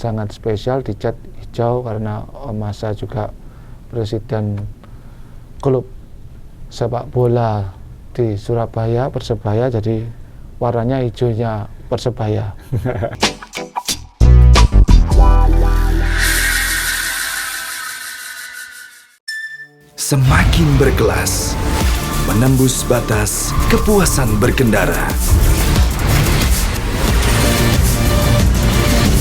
sangat spesial, dicat hijau karena Om Masa juga presiden klub sepak bola di Surabaya, Persebaya, jadi warnanya hijaunya Persebaya. Semakin berkelas, menembus batas kepuasan berkendara.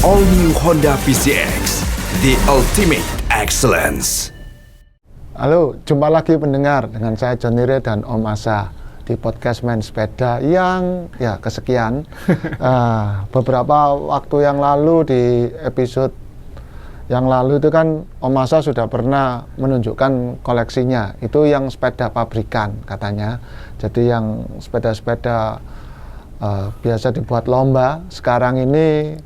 All New Honda PCX, the ultimate excellence. Halo, jumpa lagi pendengar dengan saya Johnny Ray dan Om Masa di podcast Main Sepeda yang kesekian. Beberapa waktu yang lalu di episode yang lalu itu kan Om Masa sudah pernah menunjukkan koleksinya. Itu yang sepeda pabrikan katanya. Jadi yang sepeda-sepeda biasa dibuat lomba. Sekarang ini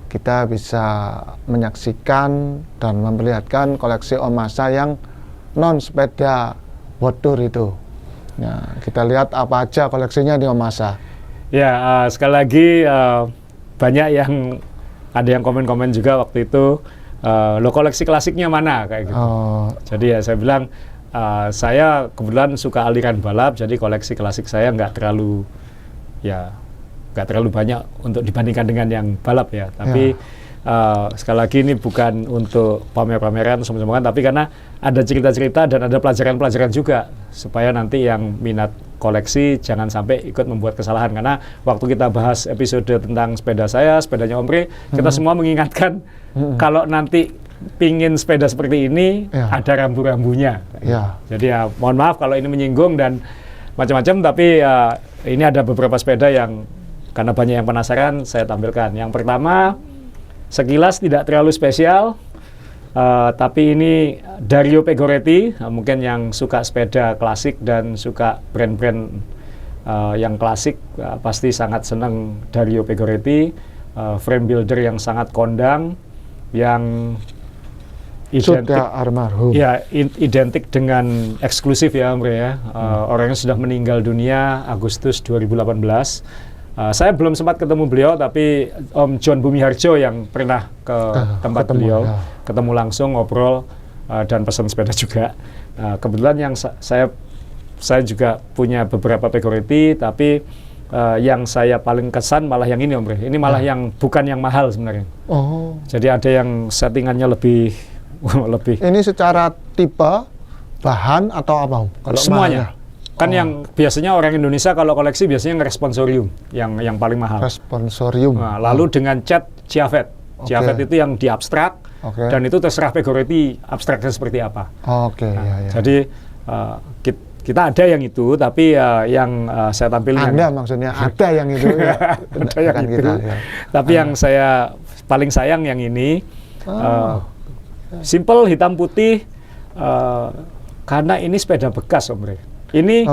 kita bisa menyaksikan dan memperlihatkan koleksi Om Masa yang non sepeda outdoor itu. Ya, kita lihat apa aja koleksinya di Om Masa. Ya, sekali lagi banyak yang ada yang komen-komen juga waktu itu. Lo koleksi klasiknya mana kayak gitu. Jadi ya saya bilang saya kebetulan suka aliran balap, jadi koleksi klasik saya nggak terlalu banyak untuk dibandingkan dengan yang balap ya. Tapi sekali lagi ini bukan untuk pamer-pameran sombong-sombongan, tapi karena ada cerita-cerita dan ada pelajaran-pelajaran juga supaya nanti yang minat koleksi jangan sampai ikut membuat kesalahan. Karena waktu kita bahas episode tentang sepeda saya, sepedanya Om Ray, kita semua mengingatkan kalau nanti pingin sepeda seperti ini ada rambu-rambunya. Jadi ya mohon maaf kalau ini menyinggung dan macam-macam, tapi ini ada beberapa sepeda yang karena banyak yang penasaran saya tampilkan. Yang pertama, sekilas tidak terlalu spesial, tapi ini Dario Pegoretti. Mungkin yang suka sepeda klasik dan suka brand-brand yang klasik pasti sangat senang Dario Pegoretti. Frame builder yang sangat kondang, yang identik, sudah almarhum. Ya, identik dengan eksklusif ya Om Ray ya. Orangnya sudah meninggal dunia Agustus 2018. Saya belum sempat ketemu beliau, tapi Om John Bumiharjo yang pernah ke tempat beliau, ketemu langsung, ngobrol, dan pesan sepeda juga. Kebetulan yang saya juga punya beberapa Pegoretti, tapi yang saya paling kesan malah yang ini Om Ray. Ini malah yang bukan yang mahal sebenarnya. Jadi ada yang settingannya lebih. Ini secara tipe, bahan atau apa Om? Kalau semuanya. Mahalnya? Kan yang biasanya orang Indonesia kalau koleksi biasanya ngeresponsorium yang paling mahal. Responsorium. Nah, lalu dengan cat Ciavet. Ciavet itu yang di abstrak, dan itu terserah Pegoretti abstraknya seperti apa. Jadi kita ada yang itu, tapi yang saya tampilkan. Anda maksudnya ada yang itu ya? Ada yang itu. Kita, ya. Tapi yang saya paling sayang yang ini, simple hitam putih, karena ini sepeda bekas Om Ray. Ini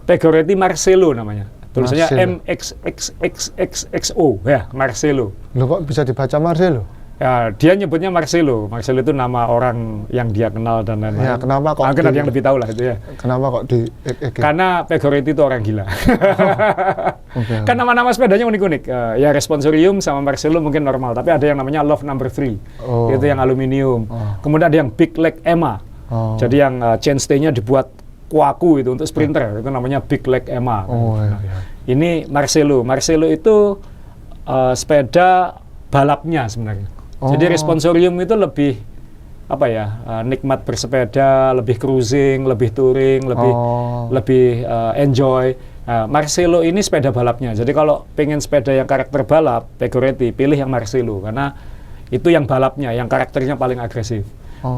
Pegoretti Marcello namanya. Tulisannya MXXXXO ya, Marcello. Loh, kok bisa dibaca Marcello? Ya, dia nyebutnya Marcello. Marcello itu nama orang yang dia kenal dan lain-lain. Ya, kenapa kok? Mungkin ada yang lebih tahu lah itu ya. Kenapa kok di? Karena Pegoretti itu orang gila. Kan nama-nama sepedanya unik-unik. Ya Responsorium sama Marcello mungkin normal, tapi ada yang namanya Love Number 3. Itu yang aluminium. Kemudian ada yang Big Leg Emma. Jadi yang chainstay-nya dibuat kuaku itu untuk sprinter. Itu namanya Big Leg Emma. Ini Marcello. Marcello itu sepeda balapnya sebenarnya. Jadi Responsorium itu lebih nikmat bersepeda, lebih cruising, lebih touring, lebih enjoy. Marcello ini sepeda balapnya. Jadi kalau pengen sepeda yang karakter balap, Pegoretti pilih yang Marcello karena itu yang balapnya, yang karakternya paling agresif.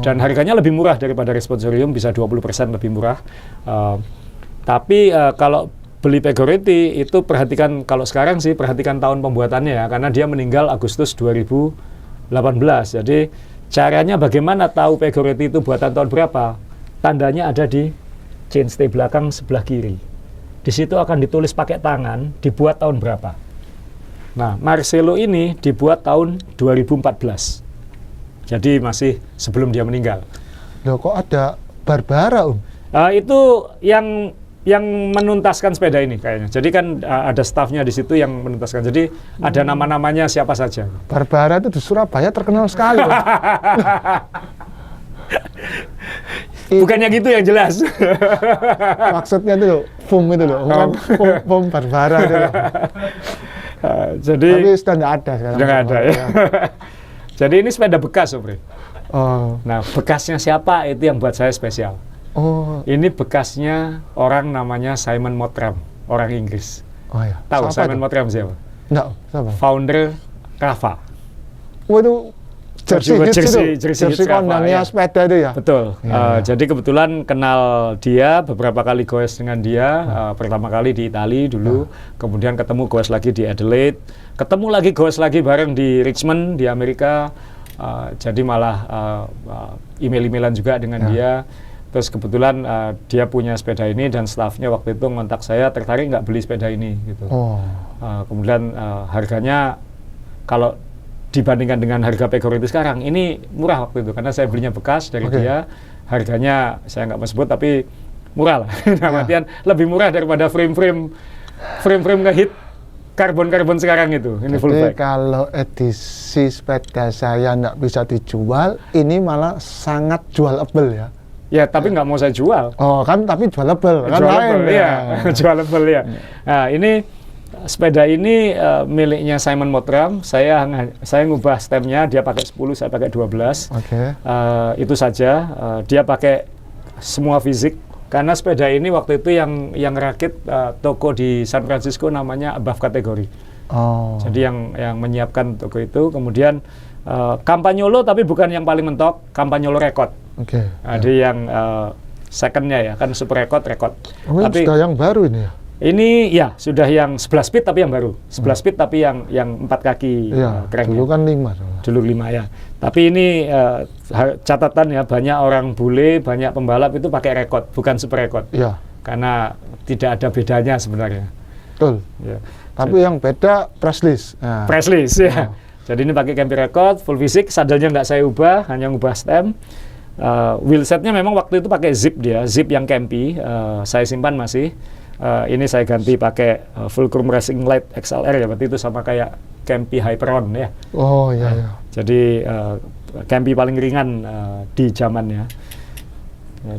Dan harganya lebih murah daripada Responsorium, bisa 20% lebih murah. Tapi kalau beli Pegoretti itu perhatikan, kalau sekarang sih perhatikan tahun pembuatannya ya, karena dia meninggal Agustus 2018. Jadi caranya bagaimana tahu Pegoretti itu buatan tahun berapa? Tandanya ada di chainstay belakang sebelah kiri. Di situ akan ditulis pakai tangan dibuat tahun berapa. Nah, Marcello ini dibuat tahun 2014. Jadi masih sebelum dia meninggal. Loh, kok ada Barbara Om? Itu yang yang menuntaskan sepeda ini kayaknya. Jadi kan ada stafnya di situ yang menuntaskan. Jadi ada nama-namanya siapa saja. Barbara itu di Surabaya terkenal sekali. Bukannya gitu yang jelas. Maksudnya itu loh, foam itu loh, kan foam Barbara itu loh. Jadi Tapi sudah nggak ada sekarang. Sudah nggak ada ya. Jadi ini sepeda bekas, Sobri. Oh. Nah, bekasnya siapa itu yang buat saya spesial. Oh. Ini bekasnya orang namanya Simon Mottram, orang Inggris. Oh ya. Tahu Simon Mottram siapa? Enggak, siapa? Founder Rafa. Waduh, jersey kondangnya ya. sepeda itu ya? Betul. Jadi kebetulan kenal dia, beberapa kali goes dengan dia. Pertama kali di Italia dulu, kemudian ketemu goes lagi di Adelaide, ketemu lagi goes lagi bareng di Richmond di Amerika. Jadi malah email-emailan juga dengan dia. Terus kebetulan dia punya sepeda ini dan stafnya waktu itu ngontak saya, tertarik nggak beli sepeda ini gitu. Kemudian harganya kalau dibandingkan dengan harga Pegority sekarang ini murah waktu itu karena saya belinya bekas dari dia. Harganya saya nggak mau sebut tapi murah lah. Artian lebih murah daripada frame-frame ngehit karbon sekarang itu. Ini full bike. Kalau edisi sepeda saya nggak bisa dijual, ini malah sangat jualable ya. Ya, tapi nggak mau saya jual. Oh, kan tapi jualable kan Jualable, lain ya. Jualable ya. Nah, ini sepeda ini miliknya Simon Mottram. Saya ngubah stemnya, dia pakai 10, saya pakai 12. Itu saja. Dia pakai semua fisik. Karena sepeda ini waktu itu yang rakit toko di San Francisco namanya Above Category. Jadi yang menyiapkan toko itu. Kemudian Campagnolo tapi bukan yang paling mentok, Campagnolo Record. Ada yang secondnya ya, kan super record. Tapi sudah yang baru ini ya? Ini ya sudah yang 11 speed tapi yang baru. 11 speed tapi yang 4 kaki cranknya. Dulu kan 5. Dulu 5 ya. Tapi ini catatan ya, banyak orang bule, banyak pembalap itu pakai record, bukan super record. Iya. Karena tidak ada bedanya sebenarnya. Betul. Ya. Tapi yang beda press list. Press list ya. Jadi ini pakai Campy record, full fisik, sadelnya nggak saya ubah, hanya ubah stem. Wheelsetnya memang waktu itu pakai zip dia, zip yang Campy, saya simpan masih. Ini saya ganti pakai Fulcrum Racing Light XLR ya, berarti itu sama kayak Campy Hyperon ya. Oh iya. Jadi Campy paling ringan di zamannya.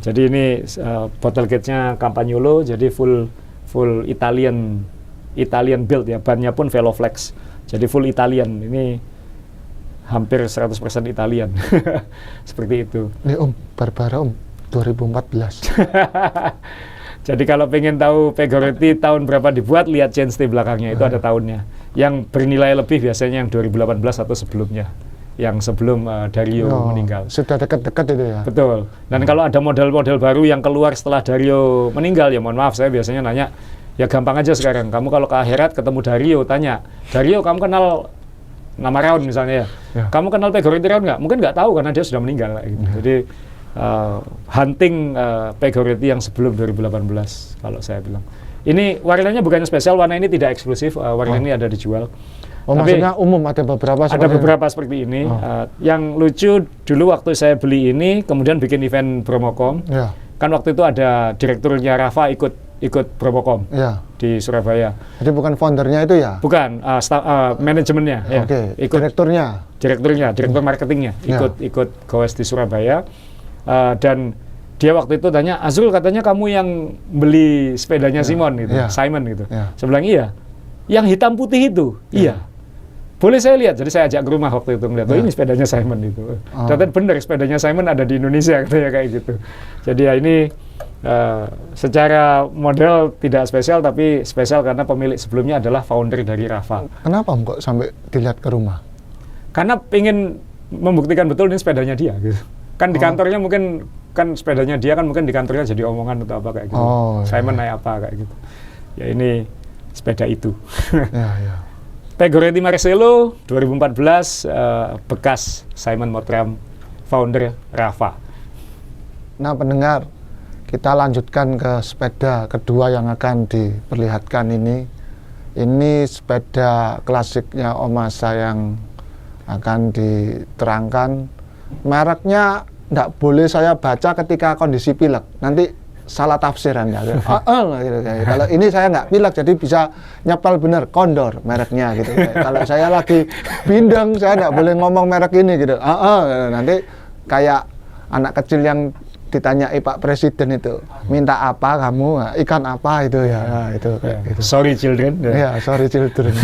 Jadi ini bottle gauge-nya Campagnolo, jadi full Italian build ya, bannya pun Veloflex. Jadi full Italian, ini hampir 100% Italian. Seperti itu. Ini Barbara 2014. Jadi kalau pengen tahu Pegority tahun berapa dibuat, lihat chainstay belakangnya, itu ada tahunnya. Yang bernilai lebih biasanya yang 2018 atau sebelumnya. Yang sebelum Dario meninggal. Sudah dekat-dekat itu ya? Betul. Dan kalau ada model-model baru yang keluar setelah Dario meninggal, ya mohon maaf, saya biasanya nanya, ya gampang aja sekarang. Kamu kalau ke akhirat ketemu Dario, tanya, Dario kamu kenal nama Raun misalnya ya? Kamu kenal Pegority Raun nggak? Mungkin nggak tahu karena dia sudah meninggal. Gitu. Jadi hunting Pegority yang sebelum 2018 kalau saya bilang. Ini warnanya bukannya spesial, warna ini tidak eksklusif, warna ini ada dijual. Tapi maksudnya umum ada beberapa seperti ada beberapa seperti ini. Yang lucu dulu waktu saya beli ini, kemudian bikin event Promocom. Kan waktu itu ada direkturnya Rafa ikut Promocom di Surabaya. Jadi bukan foundernya itu ya? Bukan, manajemennya. Ikut direktur marketingnya ikut goes di Surabaya. Dan dia waktu itu tanya, Azrul katanya kamu yang beli sepedanya Simon gitu, Simon gitu. Saya bilang iya. Yang hitam putih itu, iya. Boleh saya lihat, jadi saya ajak ke rumah waktu itu ngeliat, ini sepedanya Simon itu. Ternyata benar sepedanya Simon ada di Indonesia katanya kayak gitu. Jadi ya ini secara model tidak spesial, tapi spesial karena pemilik sebelumnya adalah founder dari Rafa. Kenapa kok sampai dilihat ke rumah? Karena pengen membuktikan betul ini sepedanya dia gitu. Kan di kantornya mungkin, kan sepedanya dia kan mungkin di kantornya jadi omongan atau apa kayak gitu. Simon naik apa kayak gitu. Ya ini sepeda itu. Pegority Marcello 2014 bekas Simon Mottram, founder Rafa. Nah pendengar, kita lanjutkan ke sepeda kedua yang akan diperlihatkan ini. Ini sepeda klasiknya Omasa yang akan diterangkan. Mereknya nggak boleh saya baca ketika kondisi pilek. Nanti salah tafsir Anda. Gitu. Kalau ini saya nggak pilek, jadi bisa nyepel bener Condor mereknya gitu. Kalau saya lagi bindeng, saya nggak boleh ngomong merek ini gitu. Nanti kayak anak kecil yang ditanyai Pak Presiden itu, minta apa kamu, ikan apa itu ya, itu. Gitu. Sorry children. Ya, sorry children.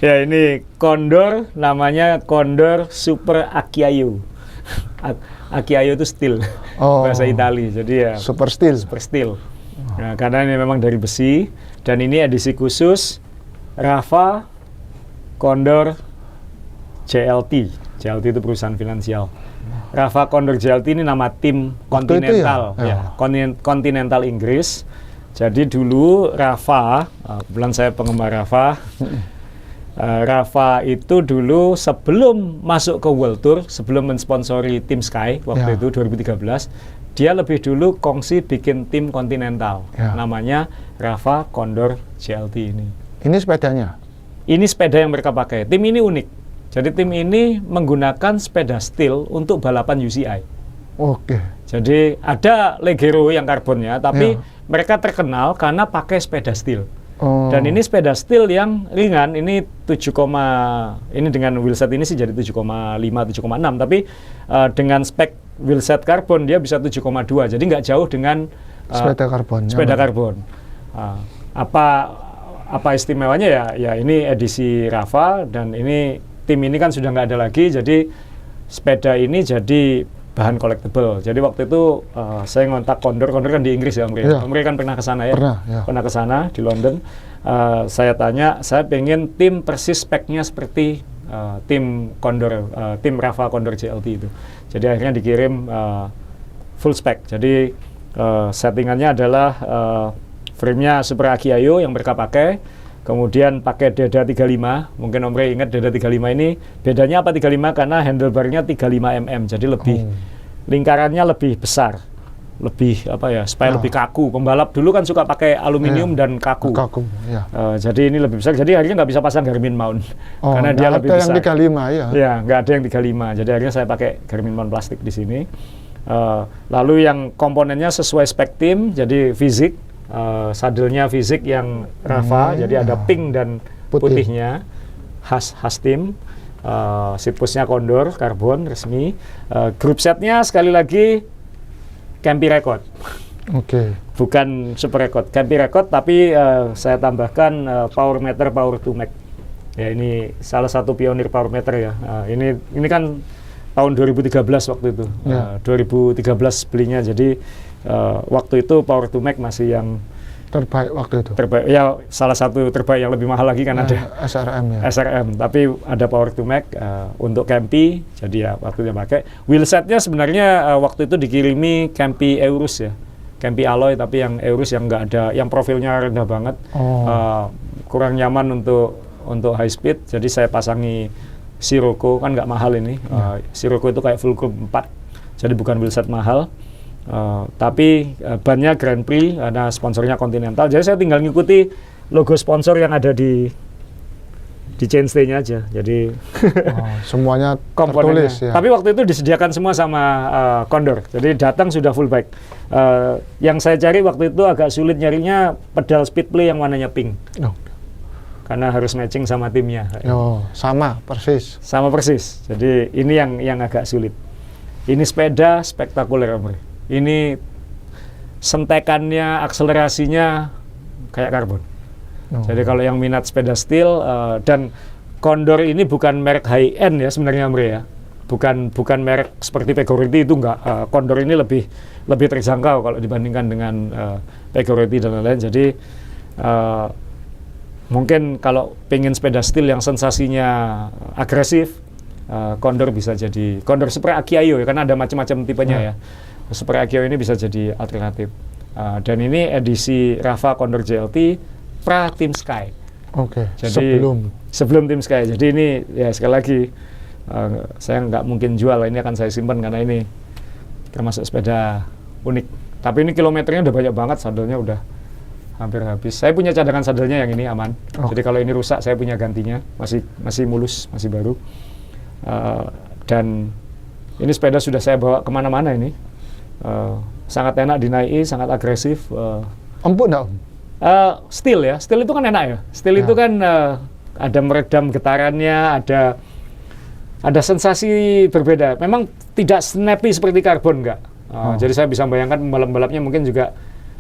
Ya, ini Condor, namanya Condor Super Acciaio. Acciaio itu steel, bahasa Itali. Jadi ya super steel. Super steel. Nah, karena ini memang dari besi, dan ini edisi khusus Rafa Condor JLT. JLT itu perusahaan finansial. Rafa Condor JLT ini nama tim Continental, Continental Inggris. Jadi dulu Rafa, kebetulan saya penggemar Rafa. Rafa itu dulu sebelum masuk ke World Tour, sebelum mensponsori tim Sky waktu itu 2013, dia lebih dulu kongsi bikin tim Continental, namanya Rafa Condor JLT ini. Ini sepedanya? Ini sepeda yang mereka pakai. Tim ini unik. Jadi tim ini menggunakan sepeda steel untuk balapan UCI. Oke. Jadi ada Leggero yang karbonnya, tapi mereka terkenal karena pakai sepeda steel. Dan ini sepeda steel yang ringan, ini ini dengan wheelset ini sih jadi 7,5, 7,6, tapi dengan spek wheelset karbon dia bisa 7,2, jadi nggak jauh dengan sepeda karbon. Sepeda karbon. Apa istimewanya ya ini edisi Rafa, dan ini tim ini kan sudah nggak ada lagi, jadi sepeda ini jadi bahan collectible. Jadi waktu itu saya ngontak Condor kan di Inggris ya, Om Rey kan pernah ke sana ya? Pernah ke sana di London. Saya tanya, saya pengen tim persis speknya seperti tim Condor, tim Rafa Condor JLT itu. Jadi akhirnya dikirim full spec. Jadi settingannya adalah frame-nya Super Acciaio yang mereka pakai. Kemudian pakai dada 35, mungkin Om Rey ingat dada 35 ini, bedanya apa 35? Karena handlebarnya 35 mm, jadi lebih lingkarannya lebih besar, lebih supaya lebih kaku. Pembalap dulu kan suka pakai aluminium dan kaku. Jadi ini lebih besar, jadi akhirnya nggak bisa pasang Garmin mount, karena dia lebih besar. Yang 35 ya? Ya, nggak ada yang 35, jadi akhirnya saya pakai Garmin mount plastik di sini. Lalu yang komponennya sesuai spek tim, jadi fisik. Sadelnya fisik yang Rafa, jadi ada pink dan putihnya, khas tim. Seat pushnya Condor karbon resmi. Group setnya sekali lagi Campy Record. Bukan Super Record, Campy Record, tapi saya tambahkan power meter Power 2 Max. Ya, ini salah satu pionir power meter ya. Ini kan tahun 2013 waktu itu. 2013 belinya, jadi waktu itu Power 2 Max masih yang terbaik waktu itu. Terbaik ya, salah satu terbaik, yang lebih mahal lagi kan ada SRM, tapi ada Power 2 Max untuk Campy, jadi ya waktu dia pakai. Wheelsetnya sebenarnya waktu itu dikirimi Campy Eurus ya, Campy Alloy, tapi yang Eurus yang nggak ada, yang profilnya rendah banget, kurang nyaman untuk high speed, jadi saya pasangi Sirocco, kan nggak mahal ini. Sirocco itu kayak full group 4, jadi bukan wheelset mahal. Tapi bannya Grand Prix karena sponsornya Continental, jadi saya tinggal ngikuti logo sponsor yang ada di chainstay-nya aja, jadi semuanya tertulis ya. Tapi waktu itu disediakan semua sama Condor, jadi datang sudah full bike. Yang saya cari waktu itu agak sulit nyarinya pedal Speedplay yang warnanya pink, karena harus matching sama timnya. Sama persis, jadi ini yang agak sulit. Ini sepeda spektakuler, Om Rey. Ini sentekannya, akselerasinya kayak karbon. Jadi kalau yang minat sepeda steel, dan Condor ini bukan merek high end ya sebenarnya, Om Rey ya. Bukan merek seperti Pegority, itu enggak. Condor ini lebih terjangkau kalau dibandingkan dengan Pegority dan lain-lain. Jadi mungkin kalau pengen sepeda steel yang sensasinya agresif, Condor bisa jadi Condor Super Acciaio ya, karena ada macam-macam tipenya ya. Super Acciaio ini bisa jadi alternatif. Dan ini edisi Rafa Condor JLT pra Team Sky. Jadi sebelum Team Sky. Jadi ini ya sekali lagi saya nggak mungkin jual, ini akan saya simpan karena ini termasuk sepeda unik. Tapi ini kilometernya udah banyak banget, sadelnya udah hampir habis. Saya punya cadangan sadelnya yang ini aman. Jadi kalau ini rusak saya punya gantinya, masih mulus, masih baru. Dan ini sepeda sudah saya bawa kemana-mana ini. sangat enak dinaiki, sangat agresif. Empuk nggak Om? Steel ya, steel itu kan enak ya. Steel itu kan ada meredam getarannya, ada sensasi berbeda. Memang tidak snappy seperti karbon enggak. Jadi saya bisa bayangkan pembalap-pembalapnya mungkin juga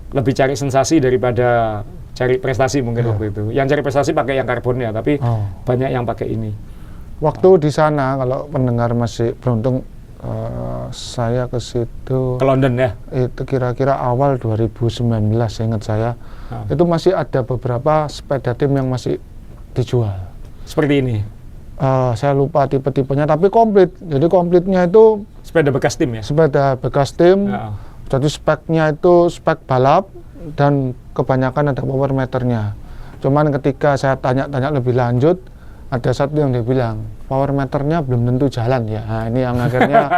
lebih cari sensasi daripada cari prestasi mungkin waktu itu. Yang cari prestasi pakai yang karbonnya, tapi banyak yang pakai ini. Waktu di sana, kalau pendengar masih beruntung, saya ke situ Ke London ya? itu kira-kira awal 2019, ingat saya. Itu masih ada beberapa sepeda tim yang masih dijual. Seperti ini? Saya lupa tipe-tipenya, tapi komplit. Jadi komplitnya itu sepeda bekas tim ya? Sepeda bekas tim. Jadi speknya itu spek balap dan kebanyakan ada power meternya. Cuman ketika saya tanya-tanya lebih lanjut, ada satu yang dia bilang power meternya belum tentu jalan ya. Nah, ini yang akhirnya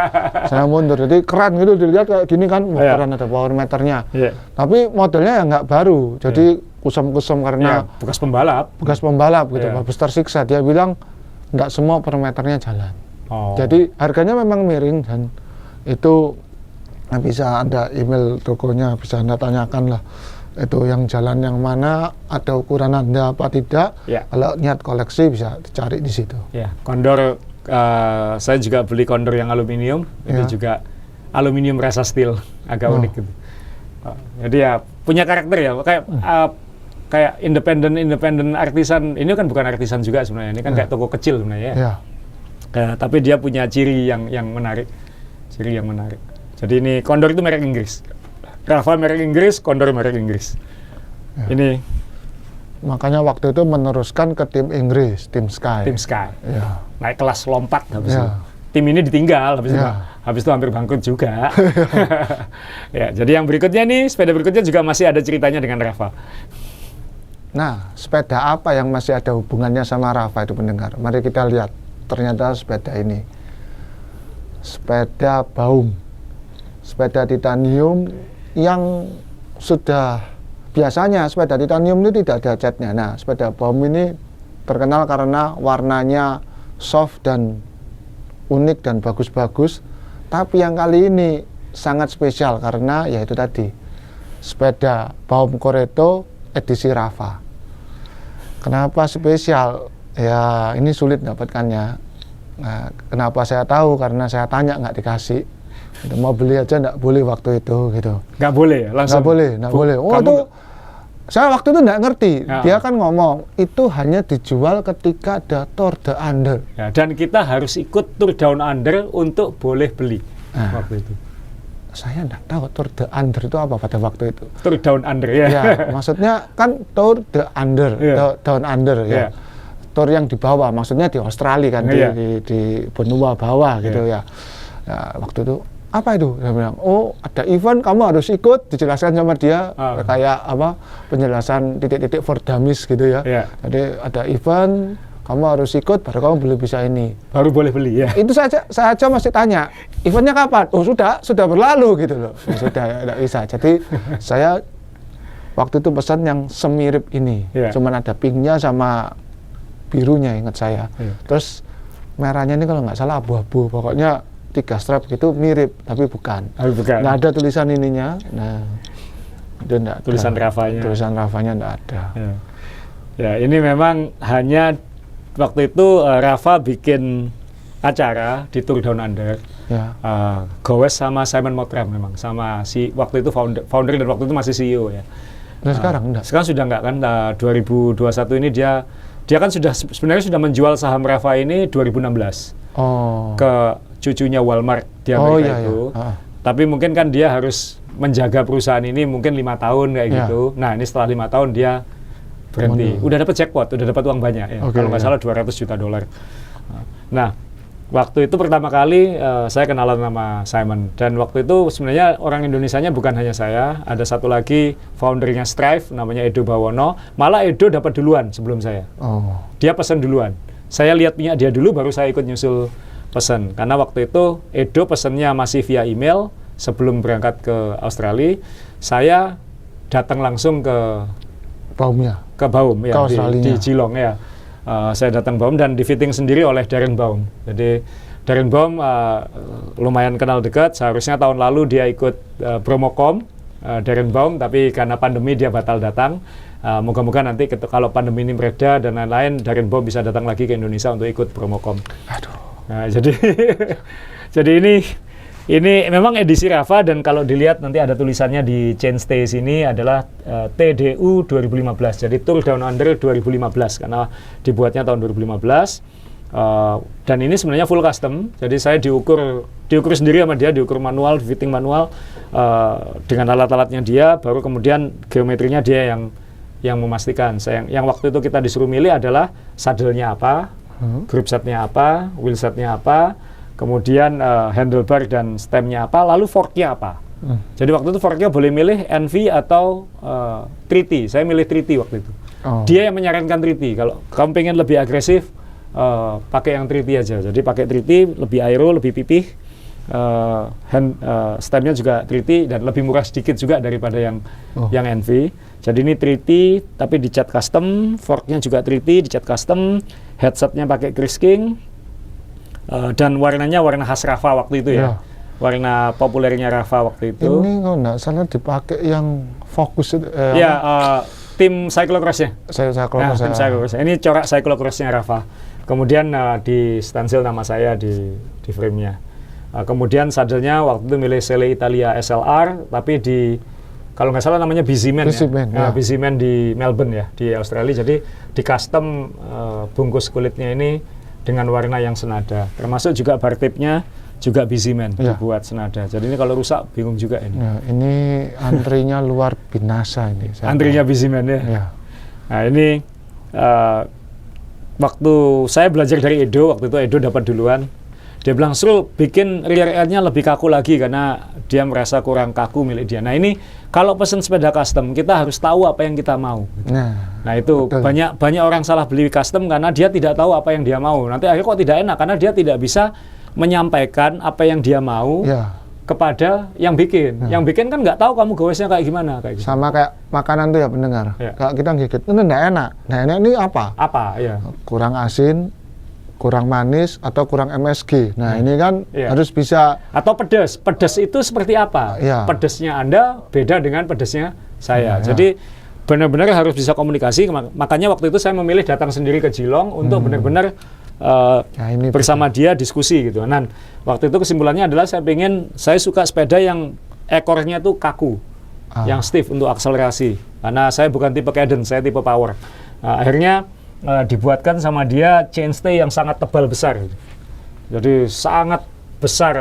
saya mundur. Jadi keren gitu dilihat kayak gini kan, keren ada power meternya. Tapi modelnya ya nggak baru. Jadi kusam-kusam karena bekas pembalap. Bekas pembalap gitu. Habis tersiksa. Dia bilang nggak semua power meternya jalan. Jadi harganya memang miring dan itu bisa Anda email tokonya, bisa Anda tanyakan lah. Itu yang jalan yang mana, ada ukuran Anda apa tidak. Kalau niat koleksi bisa dicari di situ. Condor, saya juga beli Condor yang aluminium, itu juga aluminium rasa steel, agak unik gitu. Jadi ya punya karakter ya, kayak independen artisan. Ini kan bukan artisan juga sebenarnya, ini kan kayak toko kecil sebenarnya ya. Tapi dia punya ciri yang menarik, Jadi ini Condor itu merek Inggris. Rafa merek Inggris, Condor merek Inggris. Ini makanya waktu itu meneruskan ke tim Inggris, tim Sky. Tim Sky. Naik kelas lompat habis itu. Tim ini ditinggal habis itu hampir bangkrut juga. Jadi yang berikutnya nih, sepeda berikutnya juga masih ada ceritanya dengan Rafa. Nah, sepeda apa yang masih ada hubungannya sama Rafa itu pendengar? Mari kita lihat. Ternyata sepeda ini. Sepeda Baum. Sepeda titanium yang sudah biasanya sepeda titanium ini tidak ada catnya. Nah, sepeda Baum ini terkenal karena warnanya soft dan unik dan bagus-bagus. Tapi yang kali ini sangat spesial karena yaitu tadi sepeda Baum Coreto edisi Rafa. Kenapa spesial? Ya ini sulit dapatkannya. Nah, kenapa saya tahu? Karena saya tanya nggak dikasih. Mau beli aja nggak boleh waktu itu gitu. Nggak boleh langsung? Nggak boleh. Oh itu saya waktu itu nggak ngerti. Dia kan ngomong itu hanya dijual ketika ada Tour de Under. Dan kita harus ikut Tour Down Under untuk boleh beli waktu itu. Saya nggak tahu Tour de Under itu apa pada waktu itu. Tour Down Under ya. Maksudnya kan Tour de Under, Down Under ya. Tour yang di bawah, maksudnya di Australia kan, di benua bawah gitu ya. Waktu itu apa itu? Dia bilang, oh ada event kamu harus ikut, dijelaskan sama dia kayak apa penjelasan titik-titik for dummies gitu ya. Jadi ada event kamu harus ikut baru kamu boleh bisa ini. Baru boleh beli ya. Itu saya aja masih tanya, eventnya kapan? Oh sudah berlalu gitu loh. Sudah tidak bisa. Jadi saya waktu itu pesan yang semirip ini, cuman ada pinknya sama birunya ingat saya. Terus merahnya ini kalau nggak salah abu-abu, pokoknya 3 strap gitu mirip tapi bukan. Nggak ada tulisan ininya. Nah itu nggak ada. Tulisan Rafanya. Tulisan Rafanya nggak ada. Ya ini memang hanya waktu itu Rafa bikin acara di Tour Down Under. Gowes sama Simon Mottram memang sama si waktu itu founder dan waktu itu masih CEO ya. Nah sekarang enggak? Sekarang sudah enggak kan. 2021 ini dia kan sebenarnya sudah menjual saham Rafa ini 2016 ke cucunya Walmart di Amerika itu. Tapi mungkin kan dia harus menjaga perusahaan ini mungkin 5 tahun kayak gitu. Nah ini setelah 5 tahun dia berhenti. Udah dapat jackpot, udah dapat uang banyak ya. Kalau nggak salah $200 juta. Nah waktu itu pertama kali saya kenalan sama Simon, dan waktu itu sebenarnya orang Indonesianya bukan hanya saya, ada satu lagi foundernya Strive namanya Edo Bawono. Malah Edo dapat duluan sebelum saya. Dia pesan duluan. Saya lihat punya dia dulu baru saya ikut nyusul pesan. Karena waktu itu Edo pesannya masih via email sebelum berangkat ke Australia. Saya datang langsung ke Baumnya. Ke Baum ya di Geelong ya. Saya datang Baum dan di fitting sendiri oleh Darren Baum. Jadi Darren Baum lumayan kenal dekat. Seharusnya tahun lalu dia ikut Bromocom Darren Baum, tapi karena pandemi dia batal datang. Moga-moga nanti kalau pandemi ini mereda dan lain-lain, Darren Baum bisa datang lagi ke Indonesia untuk ikut Bromocom. Aduh. Nah, jadi jadi ini memang edisi Rafa, dan kalau dilihat nanti ada tulisannya di chainstay sini adalah TDU 2015. Jadi Tour Down Under 2015 karena dibuatnya tahun 2015. Dan ini sebenarnya full custom. Jadi saya diukur sendiri sama dia, diukur manual, fitting manual dengan alat-alatnya dia, baru kemudian geometrinya dia yang memastikan. Yang waktu itu kita disuruh milih adalah saddle-nya apa, grip setnya apa, wheel setnya apa, kemudian handlebar dan stemnya apa, lalu forknya apa. Jadi waktu itu forknya boleh milih NV atau 3T. Saya milih 3T waktu itu. Dia yang menyarankan 3T. Kalau kamu pengen lebih agresif, pakai yang 3T aja. Jadi pakai 3T, lebih aero, lebih pipih. Stemnya juga 3T dan lebih murah sedikit juga daripada yang NV. Jadi ini 3T tapi dicat custom, forknya juga 3T dicat custom, headsetnya pakai Chris King, dan warnanya warna khas Rafa waktu itu ya. Warna populernya Rafa waktu itu. Ini kalau nggak salah dipakai yang fokus itu. Tim cyclocross-nya. Cyclocross. Tim cyclocross. Ini corak cyclocross-nya Rafa. Kemudian di stensil nama saya di frame-nya. Kemudian saddle-nya waktu itu milih Selle Italia SLR, tapi kalau nggak salah namanya Biziman ya. Biziman di Melbourne ya, di Australia. Jadi di custom bungkus kulitnya ini dengan warna yang senada. Termasuk juga bar tip-nya juga Biziman dibuat senada. Jadi ini kalau rusak bingung juga ini. Ya, ini antrinya luar binasa ini. Antrinya Biziman ya. Nah ini waktu saya belajar dari Edo, waktu itu Edo dapat duluan. Dia bilang, "Sru, bikin rear end-nya lebih kaku lagi," karena dia merasa kurang kaku milik dia. Nah ini kalau pesen sepeda custom, kita harus tahu apa yang kita mau. Nah itu betul. banyak orang salah beli custom karena dia tidak tahu apa yang dia mau. Nanti akhirnya kok tidak enak karena dia tidak bisa menyampaikan apa yang dia mau kepada yang bikin. Yang bikin kan nggak tahu kamu gowesnya kayak gimana. Kayak gitu. Sama kayak makanan tuh ya pendengar. Kalau kita gigit, ini nggak enak. Nah ini apa? Kurang asin, kurang manis, atau kurang MSG. Nah ini kan harus bisa. Atau pedas. Pedas itu seperti apa? Pedasnya Anda beda dengan pedasnya saya. Jadi benar-benar harus bisa komunikasi. Makanya waktu itu saya memilih datang sendiri ke Geelong untuk benar-benar bersama dia diskusi gitu. Nah waktu itu kesimpulannya adalah saya suka sepeda yang ekornya tuh kaku, yang stiff untuk akselerasi. Karena saya bukan tipe cadence, saya tipe power. Akhirnya dibuatkan sama dia chainstay yang sangat tebal besar. Jadi sangat besar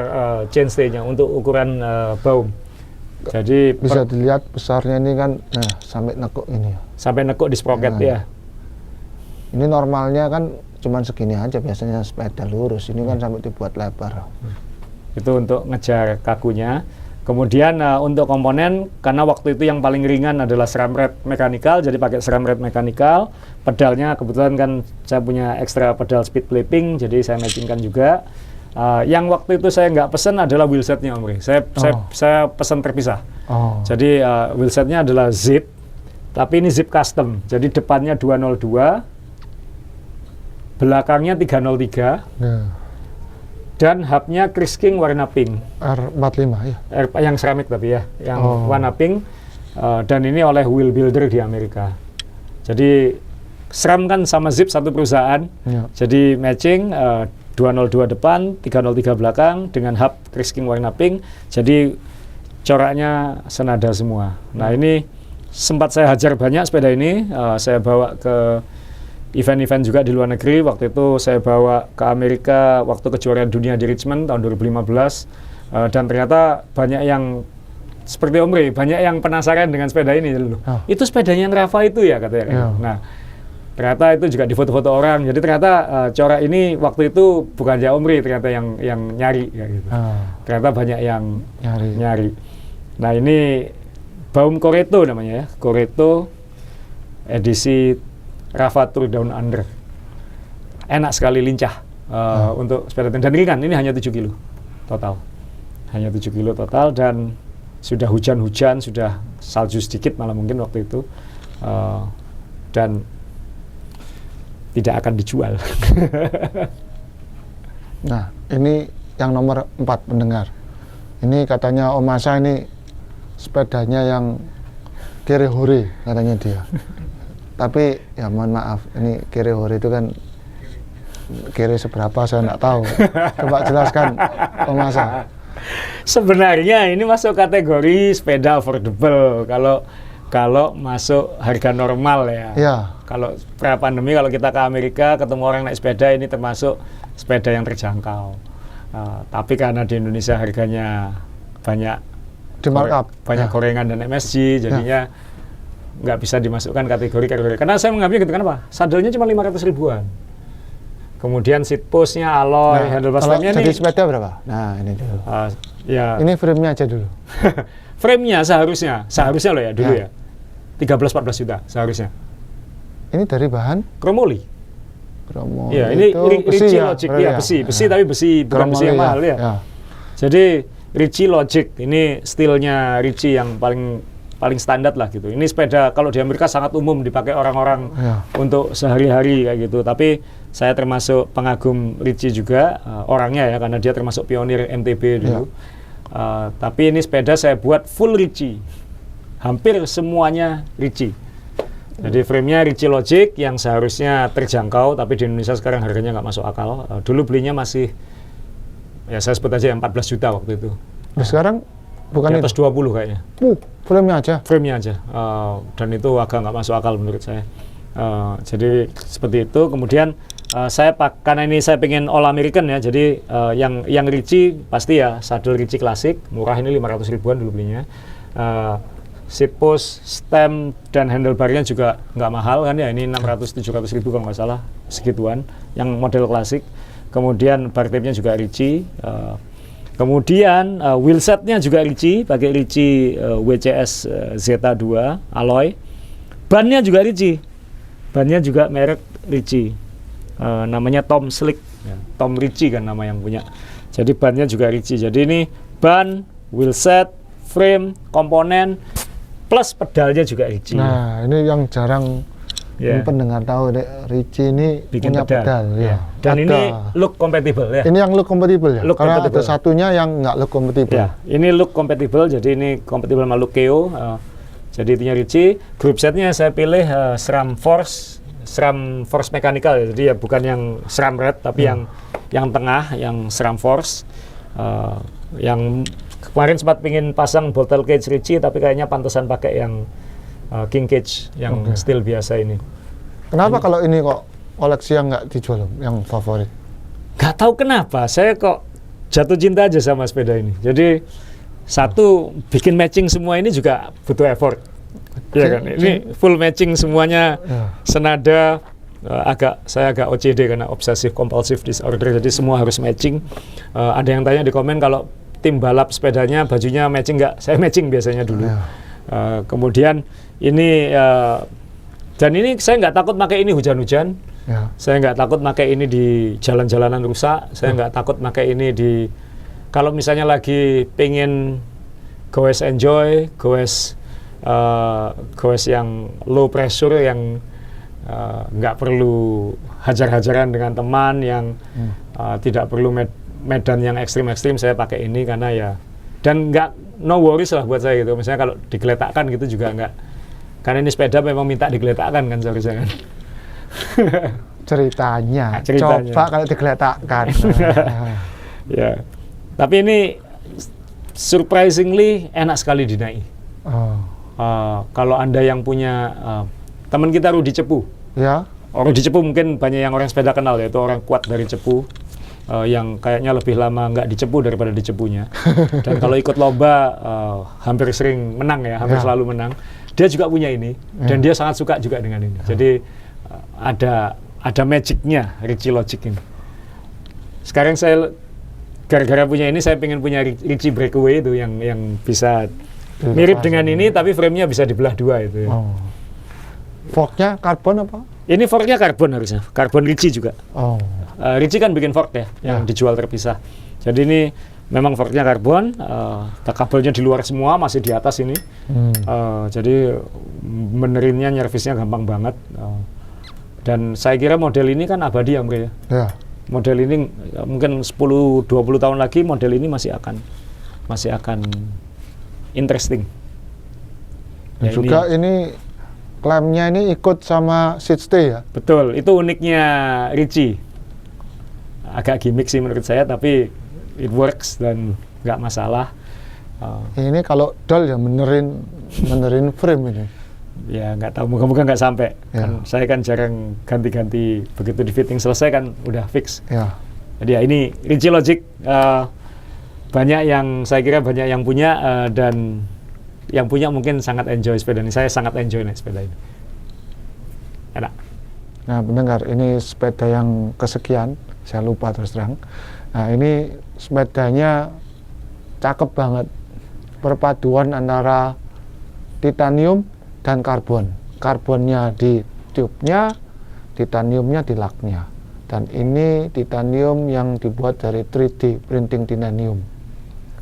chainstay-nya untuk ukuran Baum. Jadi bisa dilihat besarnya ini kan, sampai nekuk ini. Sampai nekuk di sprocket ya. Ini normalnya kan cuman segini aja biasanya sepeda lurus. Ini kan sampai dibuat lebar. Itu untuk ngejar kakunya. Kemudian untuk komponen, karena waktu itu yang paling ringan adalah SRAM red mechanical, jadi pakai SRAM red mechanical. Pedalnya kebetulan kan saya punya ekstra pedal speed flipping, jadi saya matchingkan juga. Yang waktu itu saya nggak pesen adalah wheelsetnya, Om Ri. Saya pesan terpisah. Jadi wheelsetnya adalah zip, tapi ini zip custom. Jadi depannya 202, belakangnya 303. Dan hubnya Chris King warna pink. R45 ya? Yang keramik tapi ya, yang warna pink. Dan ini oleh Wheel Builder di Amerika. Jadi SRAM kan sama Zip satu perusahaan. Jadi matching 202 depan, 303 belakang dengan hub Chris King warna pink. Jadi coraknya senada semua. Nah ini sempat saya hajar banyak sepeda ini. Saya bawa ke event-event juga di luar negeri. Waktu itu saya bawa ke Amerika waktu kejuaraan dunia di Richmond tahun 2015, dan ternyata banyak yang seperti Om Ri, banyak yang penasaran dengan sepeda ini. Itu sepedanya Rafa itu ya katanya. Nah ternyata itu juga di foto-foto orang. Jadi ternyata corak ini waktu itu bukan aja Om Ri ternyata yang nyari kayak gitu. Ternyata banyak yang nyari. Nah ini Baum Coreto namanya ya, Coreto edisi Rafa Tour Down Under. Enak sekali, lincah untuk sepeda dan ringan. Ini hanya 7 kilo total. Hanya 7 kilo total dan sudah hujan-hujan, sudah salju sedikit malah mungkin waktu itu. Dan tidak akan dijual. Nah, ini yang nomor 4 pendengar. Ini katanya Om Asa ini sepedanya yang kiri hore katanya dia. Tapi ya mohon maaf, ini kiri hore itu kan kiri seberapa saya nggak tahu. Coba jelaskan Om Asa. Sebenarnya ini masuk kategori sepeda affordable kalau masuk harga normal ya. Ya. Kalau pra-pandemi, kalau kita ke Amerika ketemu orang naik sepeda, ini termasuk sepeda yang terjangkau. Tapi karena di Indonesia harganya banyak Di markup. banyak gorengan dan MSG, jadinya nggak bisa dimasukkan kategori. Karena saya mengambil gitu, kenapa? Sadelnya cuma 500 ribuan. Kemudian seat postnya alloy, handlebar kalau stemnya jadi ini. sepeda berapa? Nah, ini dulu. Ya. Ini frame-nya aja dulu. Frame-nya seharusnya loh ya dulu ya. 13-14 juta seharusnya. Ini dari bahan Chromoly. Chromo. Iya, ini Ricci ya, Logic berarti ya, besi tapi besi bukan besi yang mahal ya. Jadi Ricci Logic ini stilnya Ricci yang paling standar lah gitu. Ini sepeda kalau di Amerika sangat umum dipakai orang-orang untuk sehari-hari kayak gitu. Tapi saya termasuk pengagum Ricci juga orangnya ya, karena dia termasuk pionir MTB dulu. Tapi ini sepeda saya buat full Ricci, hampir semuanya Ricci. Jadi frame-nya Ricci Logic yang seharusnya terjangkau, tapi di Indonesia sekarang harganya nggak masuk akal. Dulu belinya masih, ya saya sebut aja yang 14 juta waktu itu. Nah, sekarang bukan di atas 20 kayaknya. Frame-nya aja? Frame-nya aja. Dan itu agak nggak masuk akal menurut saya. Jadi seperti itu. Kemudian saya karena ini saya pengen all American ya, jadi yang Ricci pasti ya sadel Ricci klasik, murah, ini 500 ribuan dulu belinya. Seat post, stem, dan handlebarnya juga nggak mahal kan ya, ini 600-700 ribu kalau nggak salah, segituan, yang model klasik. Kemudian bar tape-nya juga Ricci. Kemudian wheelsetnya juga Ricci, pakai Ricci WCS Zeta 2 alloy. Bannya juga Ricci, bannya juga merek Ricci, namanya Tom Slick, ya. Tom Ricci kan nama yang punya. Jadi bannya juga Ricci. Jadi ini ban, wheelset, frame, komponen, plus pedalnya juga Ricci. Nah, ini yang jarang pendengar tahu, Ricci ini bikin punya pedal. Ya. Dan ini look compatible ya. Ini yang look compatible ya? Karena compatible. ada satunya yang nggak look compatible. Ya, ini look compatible, jadi ini compatible sama look KO. Jadi itunya Ricci. Group setnya saya pilih SRAM Force mechanical ya. Jadi ya bukan yang SRAM Red, tapi yang tengah, yang SRAM Force. Yang kemarin sempat pingin pasang bottle cage Ricci, tapi kayaknya pantesan pakai yang king cage, yang steel biasa ini. Kenapa kalau ini kok koleksi yang nggak dijual, yang favorit? Gak tahu kenapa, saya kok jatuh cinta aja sama sepeda ini. Jadi satu, bikin matching semua ini juga butuh effort. Ya kan? Ini full matching semuanya, senada. Saya agak OCD karena obsessive compulsive disorder, jadi semua harus matching. Ada yang tanya di komen kalau tim balap sepedanya bajunya matching nggak? Saya matching biasanya dulu. Kemudian ini dan ini saya nggak takut pakai ini hujan-hujan. Saya nggak takut pakai ini di jalan-jalanan rusak. Saya nggak takut pakai ini di kalau misalnya lagi pengen goes enjoy, goes yang low pressure, yang nggak perlu hajar-hajaran dengan teman, yang tidak perlu medan yang ekstrim-ekstrim, saya pakai ini karena ya, dan nggak no worries lah buat saya gitu. Misalnya kalau digeletakkan gitu juga nggak, karena ini sepeda memang minta digeletakkan kan seharusnya kan. Ceritanya. Coba kalau digeletakkan. Ya, tapi ini surprisingly enak sekali dinaiki. Kalau Anda yang punya teman kita Rudi Cepu, ya, Rudi Cepu mungkin banyak yang orang sepeda kenal, yaitu orang kuat dari Cepu, yang kayaknya lebih lama nggak dicepu daripada dicepunya. Dan kalau ikut lomba hampir sering menang ya, hampir selalu menang. Dia juga punya ini, dan dia sangat suka juga dengan ini. Jadi ada magicnya Ricci Logic ini. Sekarang saya gara-gara punya ini, saya pengen punya Ricci Breakaway itu yang bisa mirip dengan ini, tapi frame-nya bisa dibelah dua itu. Ya. Forknya karbon apa? Ini forknya karbon harusnya, karbon Ricci juga. Ricci kan bikin fork ya, yang dijual terpisah. Jadi ini memang forknya karbon, kabelnya di luar semua, masih di atas ini. Jadi benerinnya, nyervisnya gampang banget. Dan saya kira model ini kan abadi ya, Mre ya. Model ini mungkin 10-20 tahun lagi model ini masih akan interesting. Dan Ya, juga ini klemnya ini ikut sama seat stay ya? Betul, itu uniknya Ricci. Agak gimmick sih menurut saya, tapi it works dan nggak masalah. Ini kalau dol ya benerin frame ini. Ya nggak tahu, moga-moga nggak sampai. Ya. Kan, saya kan jarang ganti-ganti, begitu di fitting selesai kan udah fix. Ya. Jadi ya ini Ricci Logic, banyak yang saya kira banyak yang punya, dan yang punya mungkin sangat enjoy sepeda ini. Saya sangat enjoy naik sepeda ini. Enak. Nah, pendengar, ini sepeda yang kesekian, saya lupa terus terang. Nah, ini sepedanya cakep banget. Perpaduan antara titanium dan karbon. Karbonnya di tube-nya, titaniumnya di laknya. Dan ini titanium yang dibuat dari 3D printing titanium.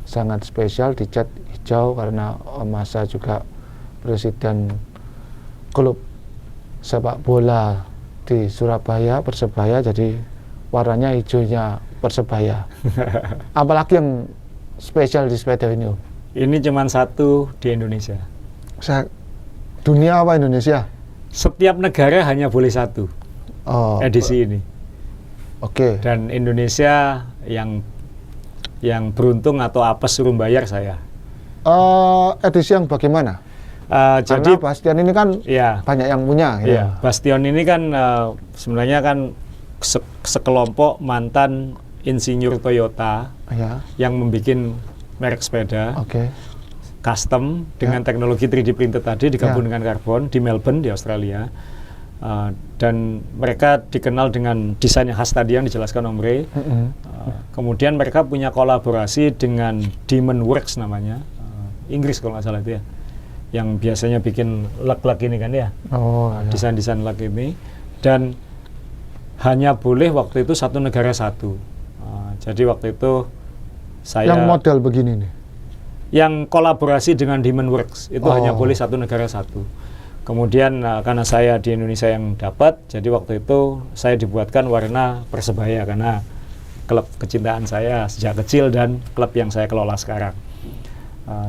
Sangat spesial, dicat hijau karena Om Masa juga presiden klub sepak bola di Surabaya, Persebaya, jadi warnanya hijaunya Persebaya. Apalagi yang spesial di sepeda ini, Om? Ini cuma satu di Indonesia. Dunia apa Indonesia? Setiap negara hanya boleh satu edisi ini. Oke. Dan Indonesia yang beruntung atau apes suruh bayar saya. Edisi yang bagaimana? Jadi Karena Bastion ini kan ya, banyak yang punya. ya, Bastion ini kan sebenarnya kan sekelompok mantan insinyur Toyota Ya. yang membuat merek sepeda Oke. custom dengan teknologi 3D printed tadi digabung dengan karbon di Melbourne di Australia. Dan mereka dikenal dengan desain yang khas tadi yang dijelaskan Om Ray. Kemudian mereka punya kolaborasi dengan Demon Works namanya, Inggris kalau nggak salah itu ya, yang biasanya bikin lug-lug ini kan ya, desain-desain lug ini. Dan hanya boleh waktu itu satu negara satu. Jadi waktu itu saya Yang model begini nih. yang kolaborasi dengan Demon Works itu hanya boleh satu negara satu. Kemudian karena saya di Indonesia yang dapat, jadi waktu itu saya dibuatkan warna Persebaya karena klub kecintaan saya sejak kecil dan klub yang saya kelola sekarang.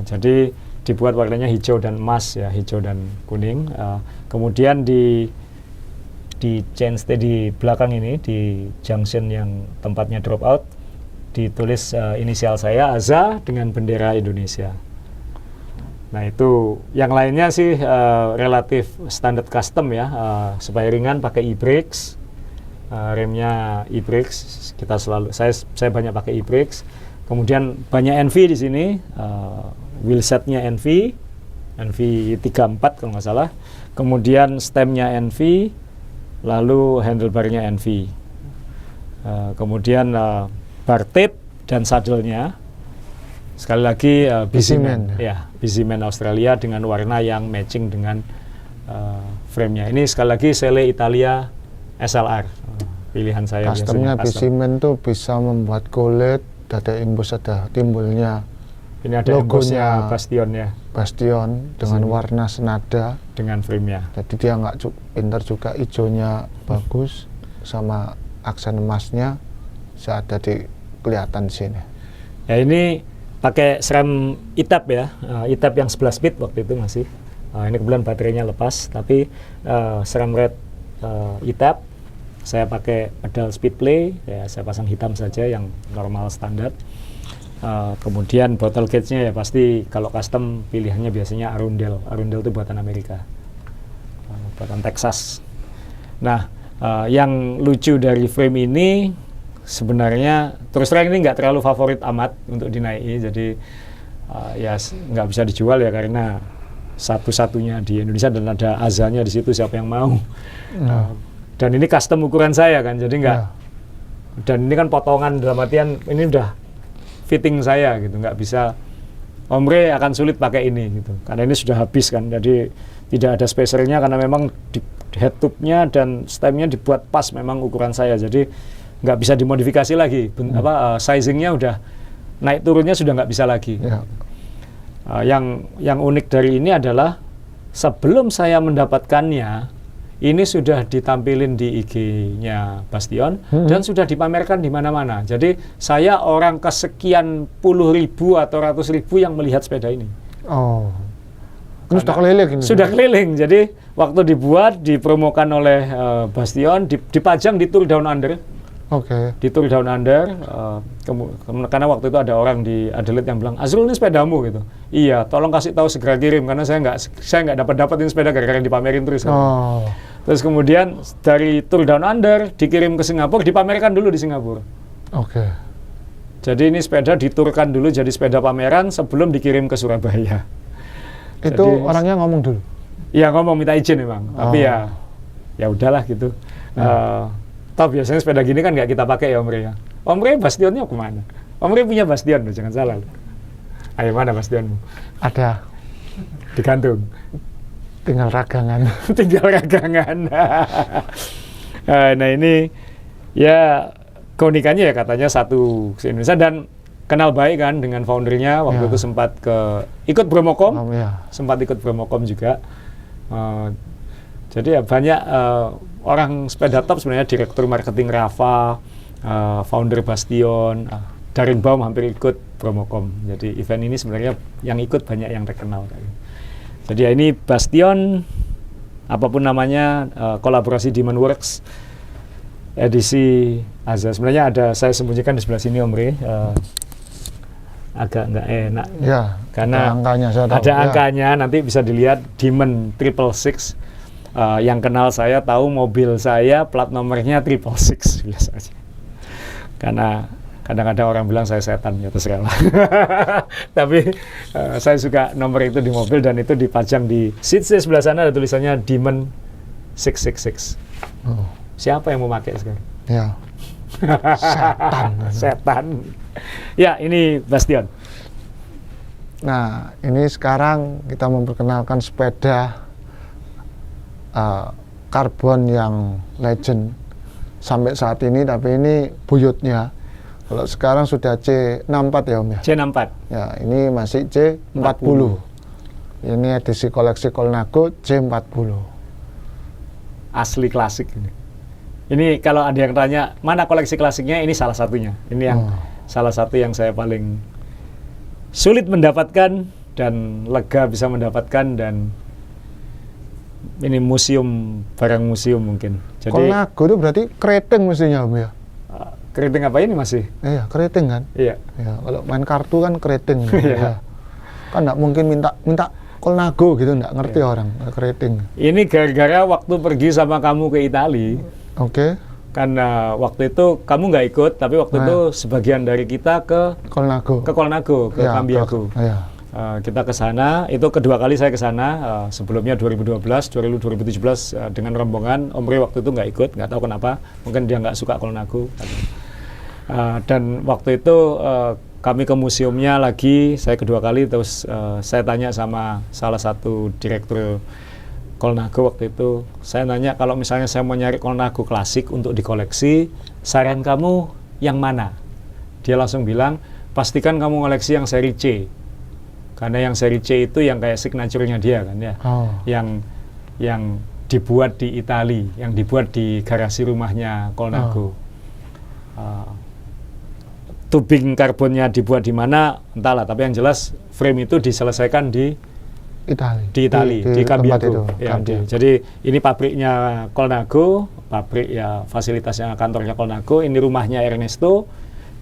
Jadi dibuat warnanya hijau dan emas ya, hijau dan kuning. Kemudian di chainstay di belakang ini, di junction yang tempatnya drop out, ditulis inisial saya Aza dengan bendera Indonesia. Nah itu, yang lainnya sih relatif standar custom ya, supaya ringan pakai e-brakes, remnya e-brakes, saya banyak pakai e-brakes. Kemudian banyak NV di sini, wheelsetnya NV 34 kalau nggak salah. Kemudian stemnya NV, lalu handlebarnya NV. Kemudian bar tape dan saddle-nya sekali lagi Bizimen ya, Bizimen Australia dengan warna yang matching dengan frame-nya. Ini sekali lagi Selle Italia SLR, pilihan saya. Customnya Bizimen tuh bisa membuat kulit, ada imbus, ada timbulnya. Ini ada logonya Bastion ya. Bastion dengan warna senada dengan frame-nya. Jadi dia nggak pintar juga, hijaunya bagus sama aksen emasnya bisa ada di kelihatan di sini. Ya ini pakai SRAM ITAP ya, ITAP yang 11 speed waktu itu masih. Ini kebetulan baterainya lepas, tapi SRAM red ITAP. Saya pakai pedal speed play, ya saya pasang hitam saja yang normal standar. Kemudian bottle gauge-nya ya pasti kalau custom pilihannya biasanya Arundel. Arundel itu buatan Amerika, buatan Texas. Nah, yang lucu dari frame ini sebenarnya terus terang ini nggak terlalu favorit amat untuk dinaiki, jadi ya nggak bisa dijual ya karena satu-satunya di Indonesia dan ada azanya di situ, siapa yang mau. Dan ini custom ukuran saya kan, jadi nggak. Dan ini kan potongan, dalam artian ini udah fitting saya gitu, nggak bisa Om Ray akan sulit pakai ini gitu karena ini sudah habis kan, jadi tidak ada spacernya karena memang di head tube-nya dan stemnya dibuat pas memang ukuran saya, jadi nggak bisa dimodifikasi lagi. Sizingnya udah naik turunnya sudah nggak bisa lagi. Yang unik dari ini adalah sebelum saya mendapatkannya ini sudah ditampilin di IG-nya Bastion dan sudah dipamerkan di mana-mana. Jadi saya orang kesekian puluh ribu atau ratus ribu yang melihat sepeda ini. Oh, ini sudah keliling ini. Sudah keliling. Jadi waktu dibuat, dipromokan oleh Bastion, dipajang di Tour Down Under. Oke. Di Tour Down Under, karena waktu itu ada orang di Adelaide yang bilang, Azrul ini sepedamu gitu. Iya, tolong kasih tahu segera kirim karena saya nggak dapat ini sepeda gara-gara dipamerin terus. Oh. Terus kemudian dari Tour Down Under dikirim ke Singapura, dipamerkan dulu di Singapura. Oke. Jadi ini sepeda diturkan dulu jadi sepeda pameran sebelum dikirim ke Surabaya. Itu Jadi, orangnya ngomong dulu. Iya ngomong minta izin memang, tapi ya udahlah gitu. Toh biasanya sepeda gini kan nggak kita pakai ya Om Rey ya. Om Rey Bastionnya kemana? Om Rey punya Bastion loh, jangan salah. Ayo mana Bastionmu? Ada. Digantung. Tinggal ragangan. Tinggal ragangan. Nah ini ya keunikannya ya katanya satu se-Indonesia dan kenal baik kan dengan foundernya. Waktu itu sempat ikut Bromocom. Sempat ikut Bromocom juga. Jadi ya banyak orang sepeda top sebenarnya, direktur marketing Rafa, founder Bastion, Darin Baum hampir ikut Bromocom. Jadi event ini sebenarnya yang ikut banyak yang terkenal. Jadi ya ini Bastion, apapun namanya, kolaborasi Demonworks, edisi Aza. Sebenarnya ada saya sembunyikan di sebelah sini Om Rey. Agak nggak enak. Ya, karena ada angkanya, nanti bisa dilihat Demon 666. Yang kenal saya tahu mobil saya plat nomornya 666 biasa aja. Karena kadang-kadang orang bilang saya setan, ya terserah lah. Tapi saya suka nomor itu di mobil dan itu dipajang di seat sebelah sana, ada tulisannya Demon 666. Siapa yang mau pakai sekarang? Ya. Setan. Setan. Ya, ini Bastion. Nah, ini sekarang kita memperkenalkan sepeda karbon yang legend sampai saat ini, tapi ini buyutnya. Kalau sekarang sudah C64 ya Om ya? C64. Ya, ini masih C40. Ini edisi koleksi Colnago C40. Asli klasik ini. Ini kalau ada yang tanya, mana koleksi klasiknya, ini salah satunya. Ini yang salah satu yang saya paling sulit mendapatkan dan lega bisa mendapatkan, dan ini museum, barang museum mungkin. Jadi Colnago itu berarti keriting mestinya Om ya? Keriting apa ini masih? Iya, keriting kan? Iya. Ya, kalau main kartu kan keriting. Iya. Ya. Kan nggak mungkin minta Colnago gitu, nggak ngerti orang, keriting. Ini gara-gara waktu pergi sama kamu ke Italia. Oke. Karena waktu itu kamu nggak ikut, tapi waktu itu sebagian dari kita ke Colnago, ke Cambiago. Kita ke sana, itu kedua kali saya ke sana. Sebelumnya 2012, 2017 dengan rombongan. Om Rey waktu itu nggak ikut, nggak tahu kenapa. Mungkin dia nggak suka Colnago. Dan waktu itu kami ke museumnya lagi, saya kedua kali. Terus saya tanya sama salah satu direktur Colnago waktu itu, saya nanya kalau misalnya saya mau nyari Colnago klasik untuk dikoleksi, saran kamu yang mana? Dia langsung bilang, pastikan kamu koleksi yang seri C. Karena yang seri C itu yang kayak signature-nya dia kan ya. Yang dibuat di Itali, yang dibuat di garasi rumahnya Colnago. Tubing karbonnya dibuat di mana entahlah, tapi yang jelas frame itu diselesaikan di Itali, di Cambiago. Jadi ini pabriknya Colnago, pabrik ya, fasilitasnya kantornya Colnago, ini rumahnya Ernesto.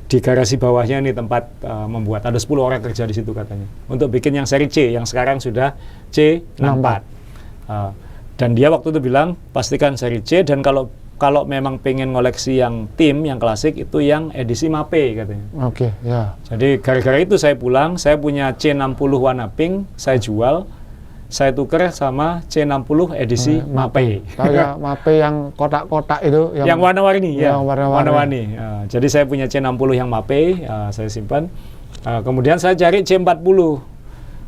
Di garasi bawahnya ini tempat membuat, ada 10 orang kerja di situ katanya untuk bikin yang seri C, yang sekarang sudah C64. Dan dia waktu itu bilang pastikan seri C, dan kalau memang pengen ngoleksi yang tim, yang klasik, itu yang edisi Mapei katanya. Oke, ya. Jadi gara-gara itu saya pulang, saya punya C60 warna pink, saya jual, saya tuker sama C60 edisi Mapei. Kayak Mapei yang kotak-kotak itu, yang warna-warni, ya. Warna-warni. Jadi saya punya C60 yang Mapei, saya simpan. Kemudian saya cari C40.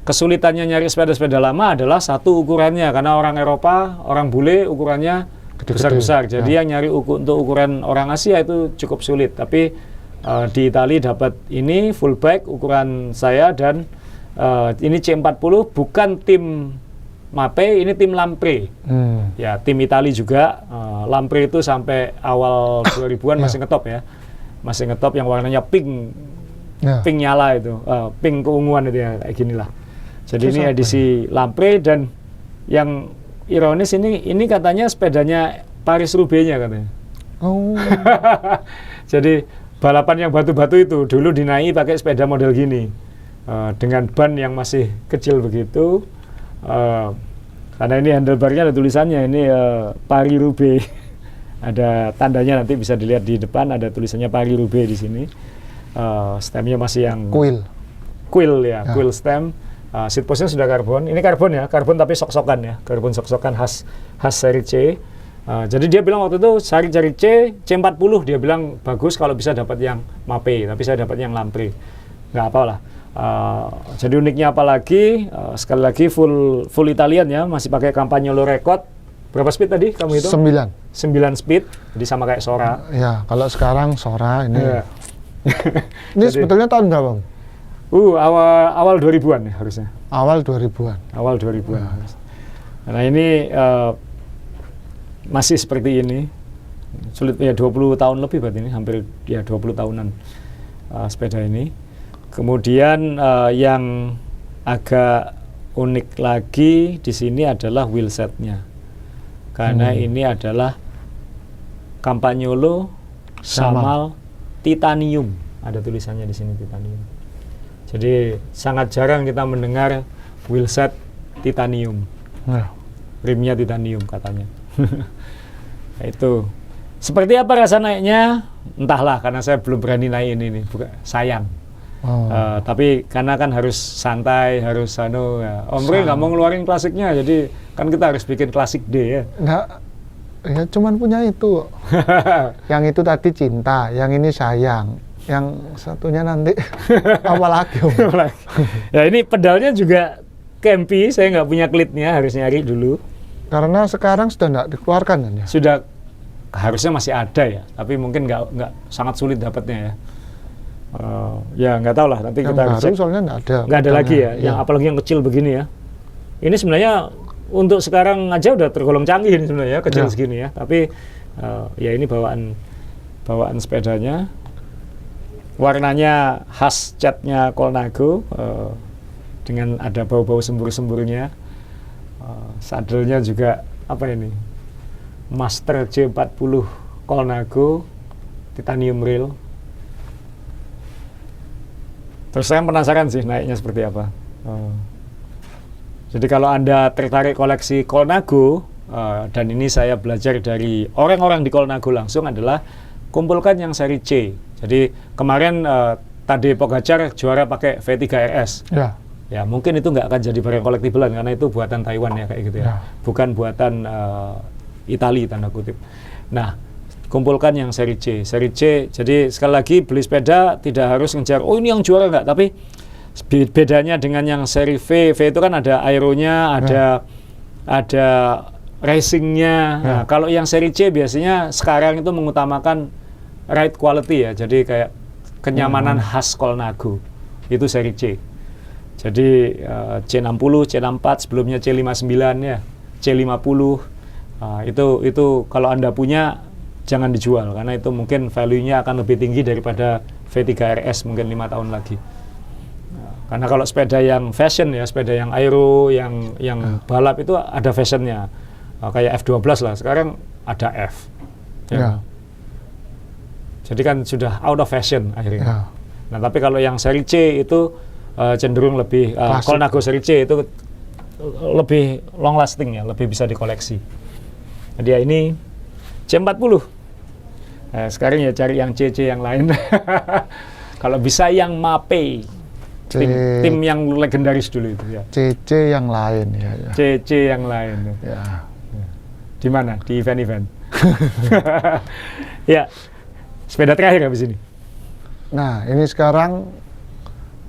Kesulitannya nyari sepeda-sepeda lama adalah satu ukurannya, karena orang Eropa, orang bule ukurannya besar-besar. Jadi yang nyari untuk ukuran orang Asia itu cukup sulit. Tapi di Italia dapat ini full bike ukuran saya, dan ini C40 bukan tim Mapei, ini tim Lampre. Ya, tim Itali juga. Lampre itu sampai awal 2000-an masih ngetop ya. Masih ngetop yang warnanya pink. Pink nyala itu. Pink keunguan itu ya, kayak ginilah. Jadi ini edisi Lampre, dan yang ironis ini katanya sepedanya Paris-Roubaix-nya katanya. Oh. Jadi balapan yang batu-batu itu dulu dinaiki pakai sepeda model gini, dengan ban yang masih kecil begitu, karena ini handlebarnya ada tulisannya ini Paris-Roubaix. Ada tandanya, nanti bisa dilihat di depan ada tulisannya Paris-Roubaix di sini. Stemnya masih yang quill ya, quill stem. Seat postnya sudah karbon. Ini karbon ya, karbon tapi sok-sokan ya, karbon sok-sokan khas seri C. Jadi dia bilang waktu itu seri C, C40 dia bilang bagus kalau bisa dapat yang Mapei, tapi saya dapat yang Lampre. Nggak apa-apa lah. Jadi uniknya apalagi, sekali lagi full Italian ya, masih pakai Campagnolo record. Berapa speed tadi kamu itu? 9 speed, jadi sama kayak Sora. Ya, kalau sekarang Sora ini. Ya. Ini jadi, sebetulnya tahun berapa? Awal 2000-an ya harusnya. Awal 2000-an. Awal 2000-an. Nah ini masih seperti ini. Sulit ya, 20 tahun lebih berarti ini, hampir ya 20 tahunan sepeda ini. Kemudian yang agak unik lagi di sini adalah wheelsetnya. Karena ini adalah Campagnolo Samal titanium. Ada tulisannya di sini titanium. Jadi sangat jarang kita mendengar wheelset titanium. Rimnya titanium katanya. Itu. Seperti apa rasa naiknya? Entahlah, karena saya belum berani naik ini. Sayang. Tapi karena kan harus santai, harus ya. Om Bre nggak mau ngeluarin klasiknya, jadi kan kita harus bikin klasik D ya. Nggak, ya cuman punya itu. Yang itu tadi cinta, yang ini sayang, yang satunya nanti apa lagi? Ya ini pedalnya juga campy, saya nggak punya klitnya, harus nyari dulu. Karena sekarang sudah nggak dikeluarkan kan ya? Sudah, harusnya masih ada ya, tapi mungkin nggak sangat sulit dapatnya ya. Ya nggak tahu lah, nanti yang kita baru cek. Soalnya nggak ada lagi ya, yang apalagi yang kecil begini ya. Ini sebenarnya untuk sekarang aja udah tergolong canggih ini sebenarnya, kecil segini ya. Tapi ya ini bawaan sepedanya, warnanya khas catnya Colnago, dengan ada bau-bau sembur-semburnya. Sadelnya juga apa ini? Master C40 Colnago titanium rail. Terus saya penasaran sih naiknya seperti apa. Jadi kalau Anda tertarik koleksi Colnago, dan ini saya belajar dari orang-orang di Colnago langsung, adalah kumpulkan yang seri C. Jadi kemarin Tadej Pogacar juara pakai V3 RS. Ya mungkin itu nggak akan jadi barang kolektibelan karena itu buatan Taiwan ya kayak gitu ya. Bukan buatan Itali tanda kutip. Nah, kumpulkan yang seri C. Seri C, jadi sekali lagi beli sepeda tidak harus ngejar, oh ini yang juara enggak, tapi bedanya dengan yang seri V itu kan ada aeronya, ada racingnya. Nah, kalau yang seri C biasanya sekarang itu mengutamakan ride quality ya, jadi kayak kenyamanan khas Colnago, itu seri C. Jadi C60, C64, sebelumnya C59 ya, C50, itu kalau Anda punya jangan dijual karena itu mungkin value-nya akan lebih tinggi daripada V3 RS mungkin 5 tahun lagi. Karena kalau sepeda yang fashion ya, sepeda yang aero, yang balap itu ada fashionnya, kayak F12 lah. Sekarang ada F. Ya. Jadi kan sudah out of fashion akhirnya. Nah tapi kalau yang seri C itu cenderung lebih Colnago seri C itu lebih long lasting ya, lebih bisa dikoleksi. Jadi ya ini C40. Nah, sekarang ya cari yang CC yang lain. Kalau bisa yang Mapei. Tim yang legendaris dulu itu ya. CC yang lain ya. CC yang lain. Ya. Di mana? Di event-event. Ya. Sepeda terakhir habis ini. Nah, ini sekarang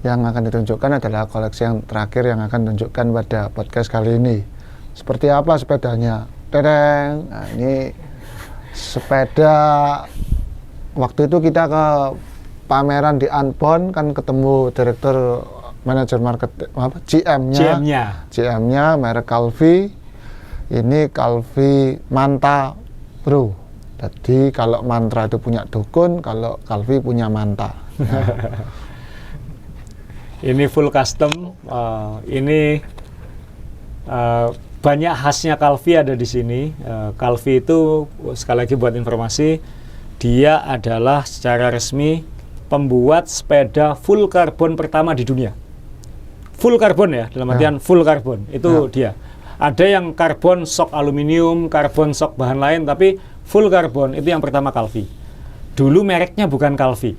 yang akan ditunjukkan adalah koleksi yang terakhir yang akan ditunjukkan pada podcast kali ini. Seperti apa sepedanya? Tereng. Nah, ini sepeda waktu itu kita ke pameran di Unbound kan ketemu direktur manajer market apa GM-nya merek Calvi. Ini Calvi Manta Pro. Jadi kalau Mantra itu punya dukun, kalau Calvi punya manta. Ini full custom. Ini banyak khasnya Calvi ada di sini. Calvi itu sekali lagi buat informasi, dia adalah secara resmi pembuat sepeda full karbon pertama di dunia. Full karbon ya, dalam artian full karbon. Itu dia. Ada yang karbon shock aluminium, karbon shock bahan lain, tapi full karbon itu yang pertama Calvi. Dulu mereknya bukan Calvi,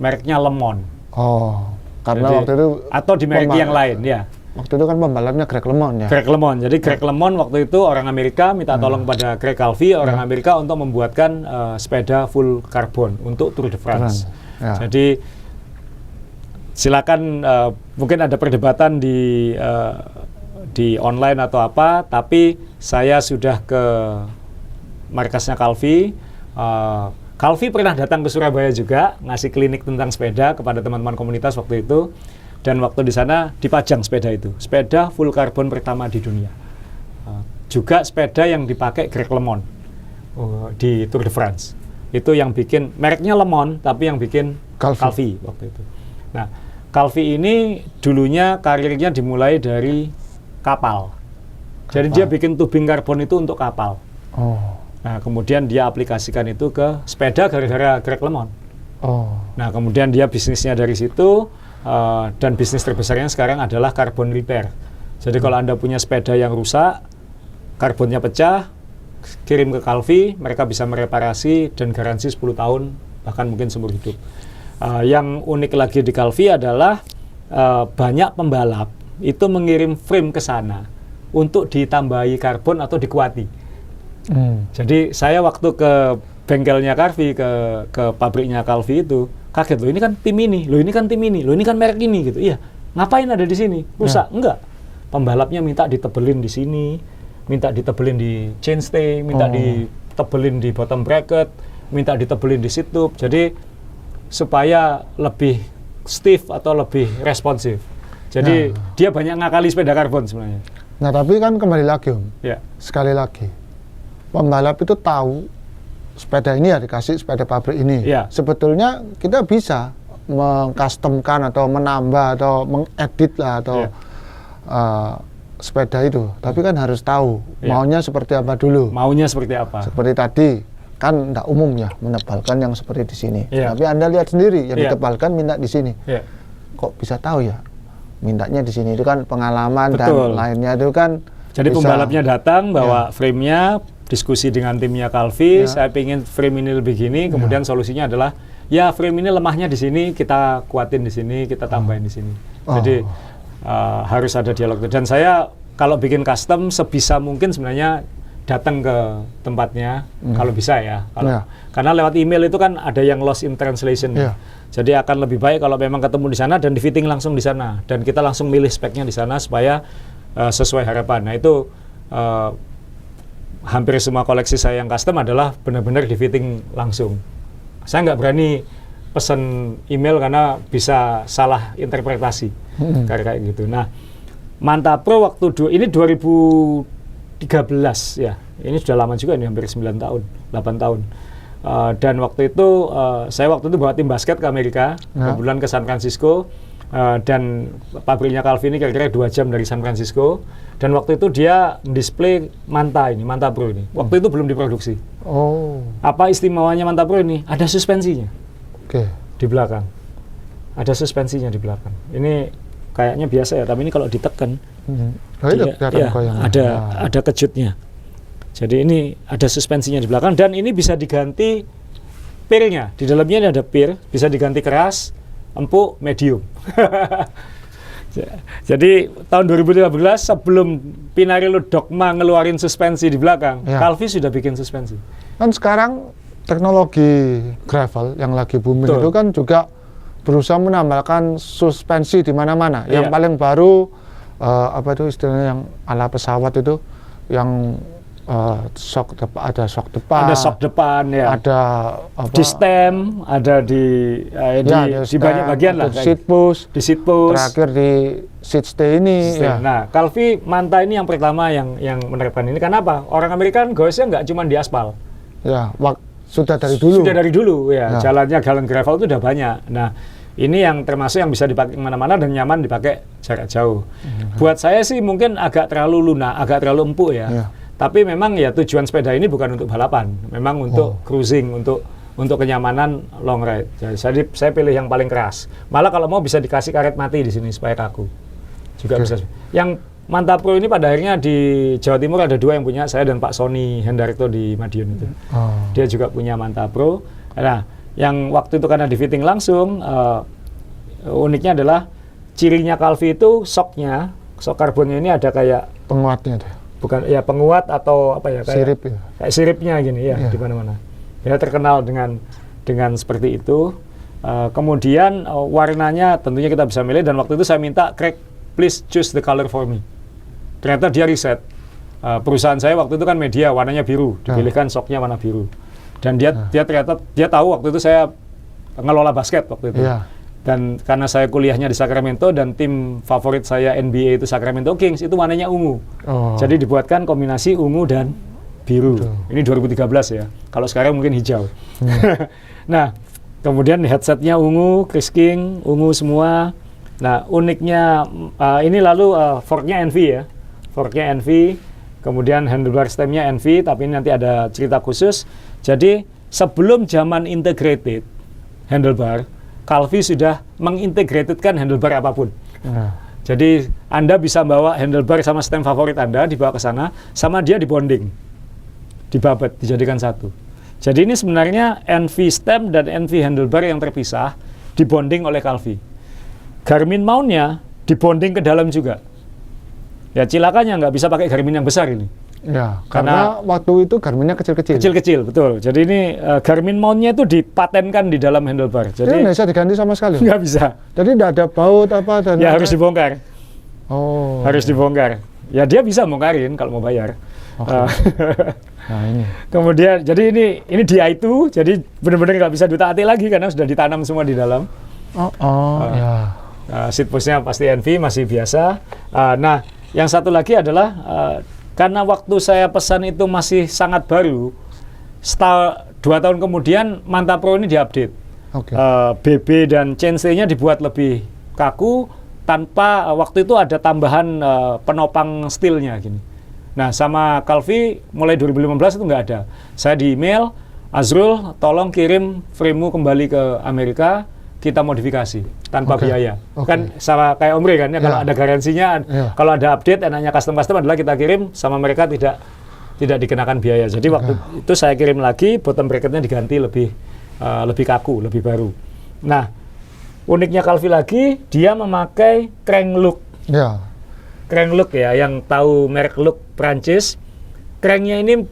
mereknya Lemon. Oh, karena jadi, waktu itu atau di merek yang lain ya. Waktu itu kan pembalapnya Greg LeMond ya. Greg LeMond. Jadi Greg LeMond waktu itu orang Amerika minta tolong pada Greg Calvi, orang Amerika untuk membuatkan sepeda full karbon untuk Tour de France. Ya. Jadi silakan mungkin ada perdebatan di online atau apa, tapi saya sudah ke markasnya Calvi. Calvi pernah datang ke Surabaya juga, ngasih klinik tentang sepeda kepada teman-teman komunitas waktu itu. Dan waktu di sana dipajang sepeda itu, sepeda full karbon pertama di dunia. Juga sepeda yang dipakai Greg LeMond di Tour de France. Itu yang bikin, mereknya LeMond, tapi yang bikin Calvi waktu itu. Nah, Calvi ini dulunya karirnya dimulai dari kapal. Jadi dia bikin tubing karbon itu untuk kapal. Nah, kemudian dia aplikasikan itu ke sepeda gara-gara Greg LeMond. Nah, kemudian dia bisnisnya dari situ. Dan bisnis terbesarnya sekarang adalah carbon repair. Jadi kalau Anda punya sepeda yang rusak, karbonnya pecah, kirim ke Calvi, mereka bisa mereparasi dan garansi 10 tahun, bahkan mungkin seumur hidup. Yang unik lagi di Calvi adalah banyak pembalap itu mengirim frame ke sana untuk ditambahi karbon atau dikuati. Jadi saya waktu ke bengkelnya Calvi, ke pabriknya Calvi itu, kaget, loh ini kan tim ini, loh ini kan tim ini, loh ini kan merek ini gitu. Iya, ngapain ada di sini? Rusak? Enggak. Pembalapnya minta ditebelin di sini, minta ditebelin di chainstay, minta ditebelin di bottom bracket, minta ditebelin di seat tube. Jadi supaya lebih stiff atau lebih responsif. Jadi dia banyak ngakali sepeda karbon sebenarnya. Nah, tapi kan kembali lagi Om. Ya. Sekali lagi, pembalap itu tahu sepeda ini ya dikasih sepeda pabrik ini. Ya. Sebetulnya kita bisa mengcustomkan atau menambah atau mengedit lah atau sepeda itu. Tapi kan harus tahu maunya seperti apa dulu. Maunya seperti apa? Seperti tadi kan tidak umum ya menebalkan yang seperti di sini. Ya. Tapi Anda lihat sendiri yang ditebalkan minta di sini. Ya. Kok bisa tahu ya? Mintanya di sini itu kan pengalaman. Betul. Dan lainnya itu kan. Jadi bisa, pembalapnya datang bawa frame-nya, diskusi dengan timnya Calvi, saya pengen frame ini lebih gini, kemudian solusinya adalah ya frame ini lemahnya di sini, kita kuatin di sini, kita tambahin di sini. Jadi harus ada dialog. Dan saya kalau bikin custom sebisa mungkin sebenarnya datang ke tempatnya kalau bisa ya. Karena lewat email itu kan ada yang lost in translation. Jadi akan lebih baik kalau memang ketemu di sana dan di fitting langsung di sana, dan kita langsung milih speknya di sana supaya sesuai harapan. Nah itu hampir semua koleksi saya yang custom adalah benar-benar di fitting langsung. Saya nggak berani pesen email karena bisa salah interpretasi kayak gitu. Nah, Manta Pro waktu ini 2013 ya. Ini sudah lama juga, ini hampir 9 tahun, 8 tahun. Dan waktu itu saya waktu itu bawa tim basket ke Amerika, kebetulan ke San Francisco. Dan pabriknya Calvi ini kira-kira 2 jam dari San Francisco, dan waktu itu dia display Manta Pro ini. Waktu itu belum diproduksi. Apa istimewanya Manta Pro ini? Ada suspensinya. Di belakang. Ada suspensinya di belakang. Ini kayaknya biasa ya, tapi ini kalau ditekan ada kejutnya. Jadi ini ada suspensinya di belakang, dan ini bisa diganti pirnya. Di dalamnya ini ada pir, bisa diganti keras, empuk, medium. Jadi tahun 2015 sebelum Pinarello Dogma ngeluarin suspensi di belakang, Calvi sudah bikin suspensi. Kan sekarang teknologi gravel yang lagi booming itu kan juga berusaha menambahkan suspensi di mana-mana. Yang paling baru apa itu istilahnya yang ala pesawat itu, yang ada shock depan, ya. ada apa, di stem, ada di banyak bagian lah. Seat push, di seat push, terakhir di seat stay ini. Ya. Nah, Calvi Manta ini yang pertama yang menerapkan ini. Kenapa? Orang Amerika kan goesnya nggak cuma di aspal. Ya, sudah dari dulu. Sudah dari dulu ya. Jalannya jalan gravel itu udah banyak. Nah, ini yang termasuk yang bisa dipakai kemana-mana dan nyaman dipakai jarak jauh. Buat saya sih mungkin agak terlalu lunak, agak terlalu empuk ya. Tapi memang ya tujuan sepeda ini bukan untuk balapan, memang untuk cruising, untuk kenyamanan long ride. Jadi saya pilih yang paling keras. Malah kalau mau bisa dikasih karet mati di sini supaya kaku. Juga bisa. Yang Manta Pro ini pada akhirnya di Jawa Timur ada 2 yang punya, saya dan Pak Sony Hendarto di Madiun itu. Dia juga punya Manta Pro. Nah, yang waktu itu karena di fitting langsung, uniknya adalah cirinya Calvi itu shock karbonnya ini ada kayak penguatnya deh. Bukan ya penguat atau apa ya, kayak sirip ya. Kayak siripnya gini ya, di mana-mana. Ya terkenal dengan seperti itu. Kemudian warnanya tentunya kita bisa milih, dan waktu itu saya minta, Craig, please choose the color for me. Ternyata dia riset. Perusahaan saya waktu itu kan media, warnanya biru, dipilihkan shocknya warna biru. Dan dia ternyata dia tahu waktu itu saya ngelola basket waktu itu. Dan karena saya kuliahnya di Sacramento dan tim favorit saya NBA itu Sacramento Kings, itu warnanya ungu. Jadi dibuatkan kombinasi ungu dan biru. Ini 2013 ya. Kalau sekarang mungkin hijau. Nah, kemudian headsetnya ungu, Chris King, ungu semua. Nah, uniknya ini lalu forknya NV ya. Forknya NV, kemudian handlebar stemnya NV, tapi ini nanti ada cerita khusus. Jadi sebelum zaman integrated handlebar, Calvi sudah mengintegratedkan handlebar apapun. Jadi Anda bisa bawa handlebar sama stem favorit Anda, dibawa ke sana, sama dia dibonding, dibabet, dijadikan satu. Jadi ini sebenarnya NV stem dan NV handlebar yang terpisah, dibonding oleh Calvi. Garmin mount-nya dibonding ke dalam juga. Ya cilakanya nggak bisa pakai Garmin yang besar ini. Ya, karena waktu itu Garminnya kecil-kecil. Kecil-kecil, betul. Jadi ini Garmin mount-nya itu dipatenkan di dalam handlebar. Jadi nggak bisa diganti sama sekali? Nggak bisa. Jadi nggak ada baut apa? Dan ya harus dibongkar. Harus ya. dibongkar. Ya dia bisa bongkarin kalau mau bayar. Nah ini. Kemudian, jadi ini DI2, jadi benar-benar nggak bisa ditaati lagi karena sudah ditanam semua di dalam. Ya. Seat push-nya pasti NV, masih biasa. Nah, yang satu lagi adalah karena waktu saya pesan itu masih sangat baru, 2 tahun kemudian Manta Pro ini diupdate. BB dan chainstay-nya dibuat lebih kaku, tanpa waktu itu ada tambahan penopang steelnya gini. Nah, sama Calvi mulai 2015 itu nggak ada. Saya di email, Azrul tolong kirim frame-mu kembali ke Amerika, kita modifikasi tanpa biaya. Kan sama kayak Omri kan ya, kalau ada garansinya, kalau ada update, enaknya custom adalah kita kirim, sama mereka tidak dikenakan biaya. Jadi waktu itu saya kirim lagi, bottom bracketnya diganti lebih kaku, lebih baru. Nah, uniknya Calvi lagi, dia memakai crank look. Crank look ya, yang tahu merek look Prancis, cranknya ini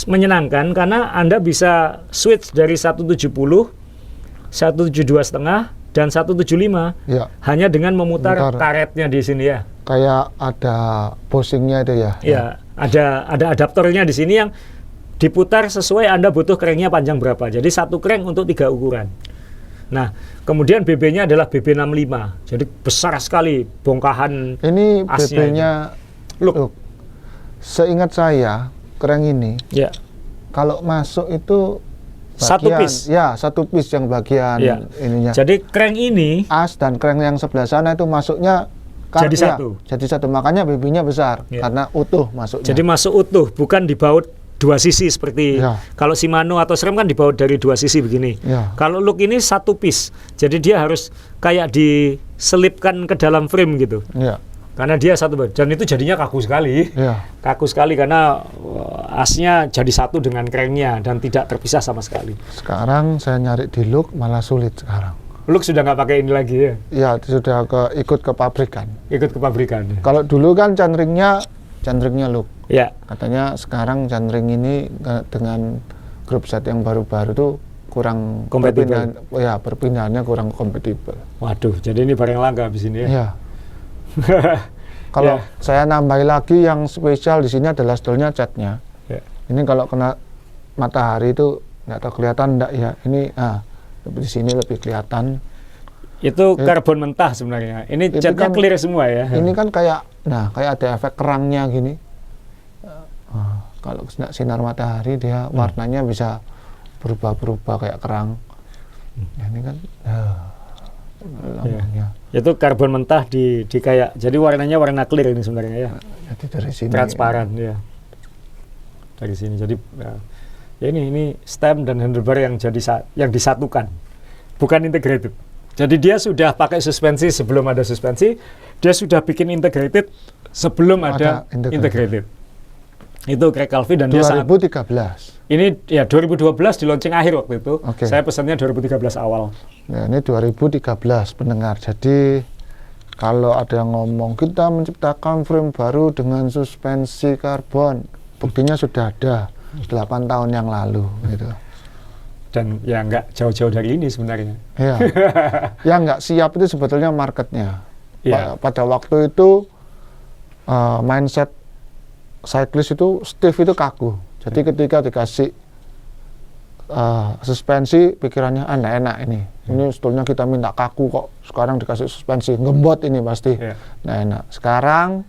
menyenangkan karena Anda bisa switch dari 170, 172,5 dan 175 hanya dengan memutar karetnya di sini ya. Kayak ada bushingnya itu ya. Ya, ada adaptornya di sini yang diputar sesuai Anda butuh cranknya panjang berapa. Jadi satu crank untuk 3 ukuran. Nah, kemudian BB-nya adalah BB65. Jadi besar sekali bongkahan. Ini BB-nya look. Seingat saya, crank ini kalau masuk itu bagian, satu piece yang bagian ininya. Jadi crank ini as dan crank yang sebelah sana itu masuknya jadi satu. Jadi satu, makanya BB-nya besar karena utuh masuknya. Jadi masuk utuh, bukan dibaut 2 sisi seperti kalau Shimano atau SRAM kan dibaut dari 2 sisi begini. Kalau look ini satu piece. Jadi dia harus kayak diselipkan ke dalam frame gitu. Karena dia satu, dan itu jadinya kaku sekali. Kaku sekali karena asnya jadi satu dengan cranknya dan tidak terpisah sama sekali. Sekarang saya nyari di look malah sulit sekarang. Look sudah nggak pakai ini lagi ya? Ya, sudah ikut ke pabrikan. Ikut ke pabrikan. Kalau dulu kan canringnya look. Katanya sekarang canring ini dengan grup set yang baru-baru tuh kurang kompatibel. Perpindahannya kurang kompatibel. Waduh, jadi ini barang langka di sini ya? Kalau saya nambahin lagi yang spesial di sini adalah sebetulnya catnya. Ini kalau kena matahari itu nggak tahu kelihatan enggak ya. Ini di sini lebih kelihatan. Itu karbon mentah sebenarnya. Ini catnya kan clear semua ya. Ini kan kayak ada efek kerangnya gini. Kalau sinar matahari dia warnanya bisa berubah-berubah kayak kerang. Ya, ini kan lambangnya. Itu karbon mentah di kayak, jadi warnanya warna clear ini sebenarnya ya. Jadi dari sini transparan ya. Dari sini. Jadi ya ini stem dan handlebar yang disatukan. Bukan integrated. Jadi dia sudah pakai suspensi sebelum ada suspensi, dia sudah bikin integrated sebelum ada integrated. Itu Craig Calvi dan 2013. Ini ya 2012 di launching akhir waktu itu. Saya pesannya 2013 awal. Ya, ini 2013 pendengar. Jadi kalau ada yang ngomong kita menciptakan frame baru dengan suspensi karbon, buktinya sudah ada 8 tahun yang lalu gitu. Dan ya nggak jauh-jauh dari ini sebenarnya. Iya. Yang nggak siap itu sebetulnya marketnya. Yeah. Pada waktu itu mindset cyclist itu stiff itu kaku. Jadi ketika dikasih suspensi pikirannya enak ini. Ini sebetulnya kita minta kaku kok. Sekarang dikasih suspensi ngembot ini pasti. Yeah. Nah enak. Sekarang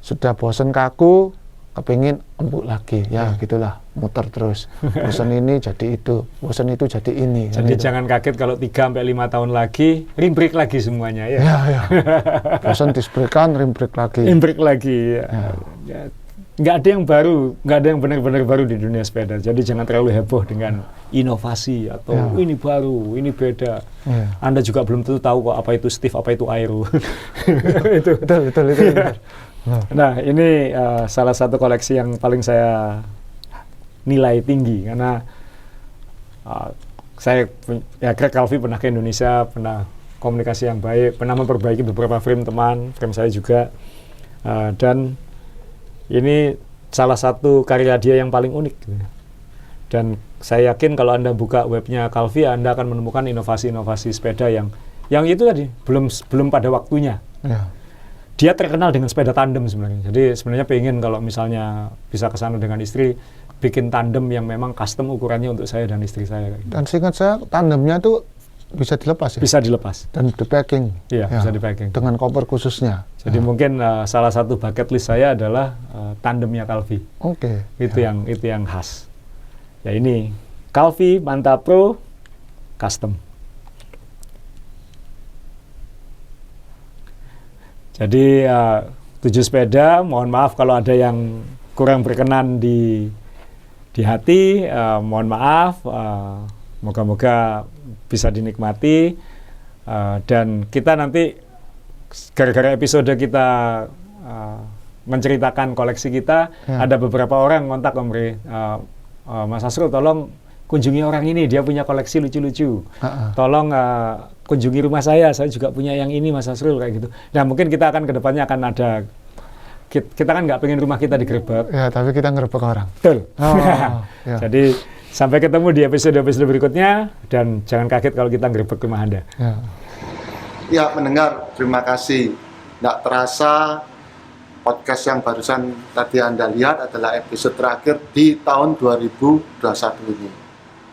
sudah bosen kaku, kepingin empuk lagi. Ya gitulah, muter terus. Bosen ini jadi itu, bosen itu jadi ini. Jadi gitu. jangan kaget kalau 3-5 tahun lagi rim brake lagi semuanya ya. Ya. Bosen disc brake kan, rim brake lagi. Rim brake lagi. Ya. Nggak ada yang baru, nggak ada yang benar-benar baru di dunia sepeda. Jadi jangan terlalu heboh dengan inovasi atau ini baru, ini beda. Anda juga belum tentu tahu kok apa itu stiff, apa itu aero. Itu. Betul. Nah, ini salah satu koleksi yang paling saya nilai tinggi karena Craig Calvi pernah ke Indonesia, pernah komunikasi yang baik, pernah memperbaiki beberapa frame saya juga, dan ini salah satu karya dia yang paling unik. Dan saya yakin kalau Anda buka webnya Calvi, Anda akan menemukan inovasi-inovasi sepeda yang itu tadi belum pada waktunya. Ya. Dia terkenal dengan sepeda tandem sebenarnya. Jadi sebenarnya pengen kalau misalnya bisa ke sana dengan istri, bikin tandem yang memang custom ukurannya untuk saya dan istri saya. Dan seingat saya tandemnya tuh bisa dilepas ya? Bisa dilepas. Dan di-packing. Iya, bisa di-packing. Dengan koper khususnya. Jadi mungkin salah satu bucket list saya adalah tandemnya Calvi. Oke. Itu yang khas. Ya ini Calvi Manta Pro Custom. Jadi 7 sepeda, mohon maaf kalau ada yang kurang berkenan di hati, mohon maaf, moga-moga bisa dinikmati, dan kita nanti gara-gara episode kita menceritakan koleksi kita, ada beberapa orang ngontak Om Re, Mas Asrul tolong kunjungi orang ini, dia punya koleksi lucu-lucu. Tolong kunjungi rumah saya juga punya yang ini Mas Asrul, kayak gitu. Nah mungkin kita akan kedepannya akan ada, kita kan nggak pengen rumah kita digerebek. Ya, tapi kita ngerebek orang. Betul. Ya. Jadi sampai ketemu di episode-episode berikutnya, dan jangan kaget kalau kita ngerebek rumah Anda. Ya, mendengar, terima kasih. Nggak terasa podcast yang barusan tadi Anda lihat adalah episode terakhir di tahun 2021 ini.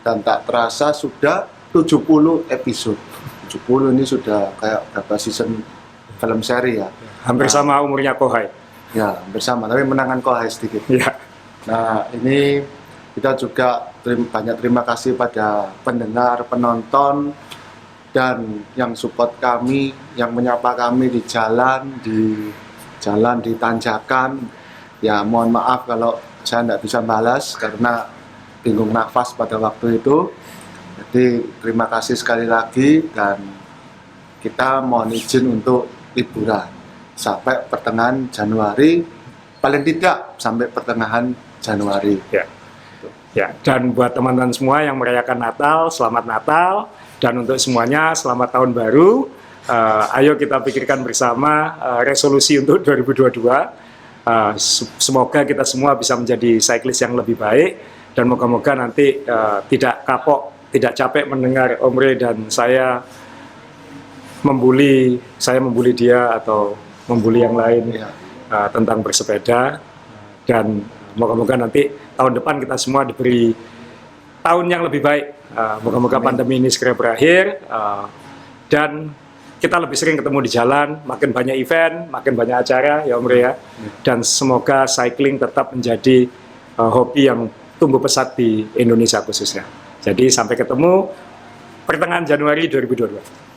Dan tak terasa sudah 70 episode. 70 ini sudah kayak berapa season film seri ya. Hampir sama umurnya Kohai. Ya, hampir sama, tapi menangan Kohai sedikit. Ya. Nah, ini kita juga banyak terima kasih pada pendengar, penonton, dan yang support kami, yang menyapa kami di jalan, di tanjakan. Ya, mohon maaf kalau saya tidak bisa balas karena bingung nafas pada waktu itu. Jadi terima kasih sekali lagi, dan kita mohon izin untuk liburan sampai pertengahan Januari, paling tidak sampai pertengahan Januari. Ya, dan buat teman-teman semua yang merayakan Natal, selamat Natal, dan untuk semuanya selamat tahun baru. Ayo kita pikirkan bersama resolusi untuk 2022. Semoga kita semua bisa menjadi cyclist yang lebih baik, dan moga-moga nanti tidak kapok, tidak capek mendengar Om Re dan saya membuli dia atau membuli yang lain tentang bersepeda, dan moga-moga nanti tahun depan kita semua diberi tahun yang lebih baik. Moga-moga pandemi ini segera berakhir dan kita lebih sering ketemu di jalan, makin banyak event, makin banyak acara ya Om Rey ya. Dan semoga cycling tetap menjadi hobi yang tumbuh pesat di Indonesia khususnya. Jadi sampai ketemu pertengahan Januari 2022.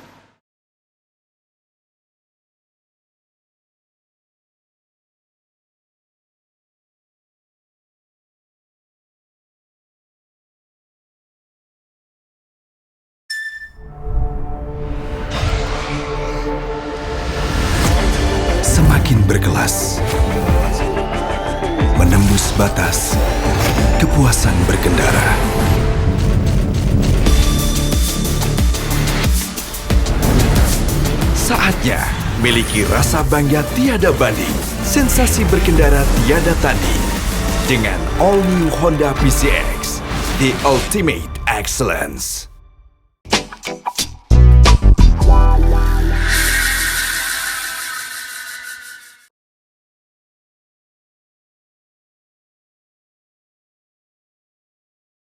Semakin berkelas, menembus batas, kepuasan berkendara. Saatnya miliki rasa bangga tiada banding, sensasi berkendara tiada tanding. Dengan all new Honda PCX, the ultimate excellence.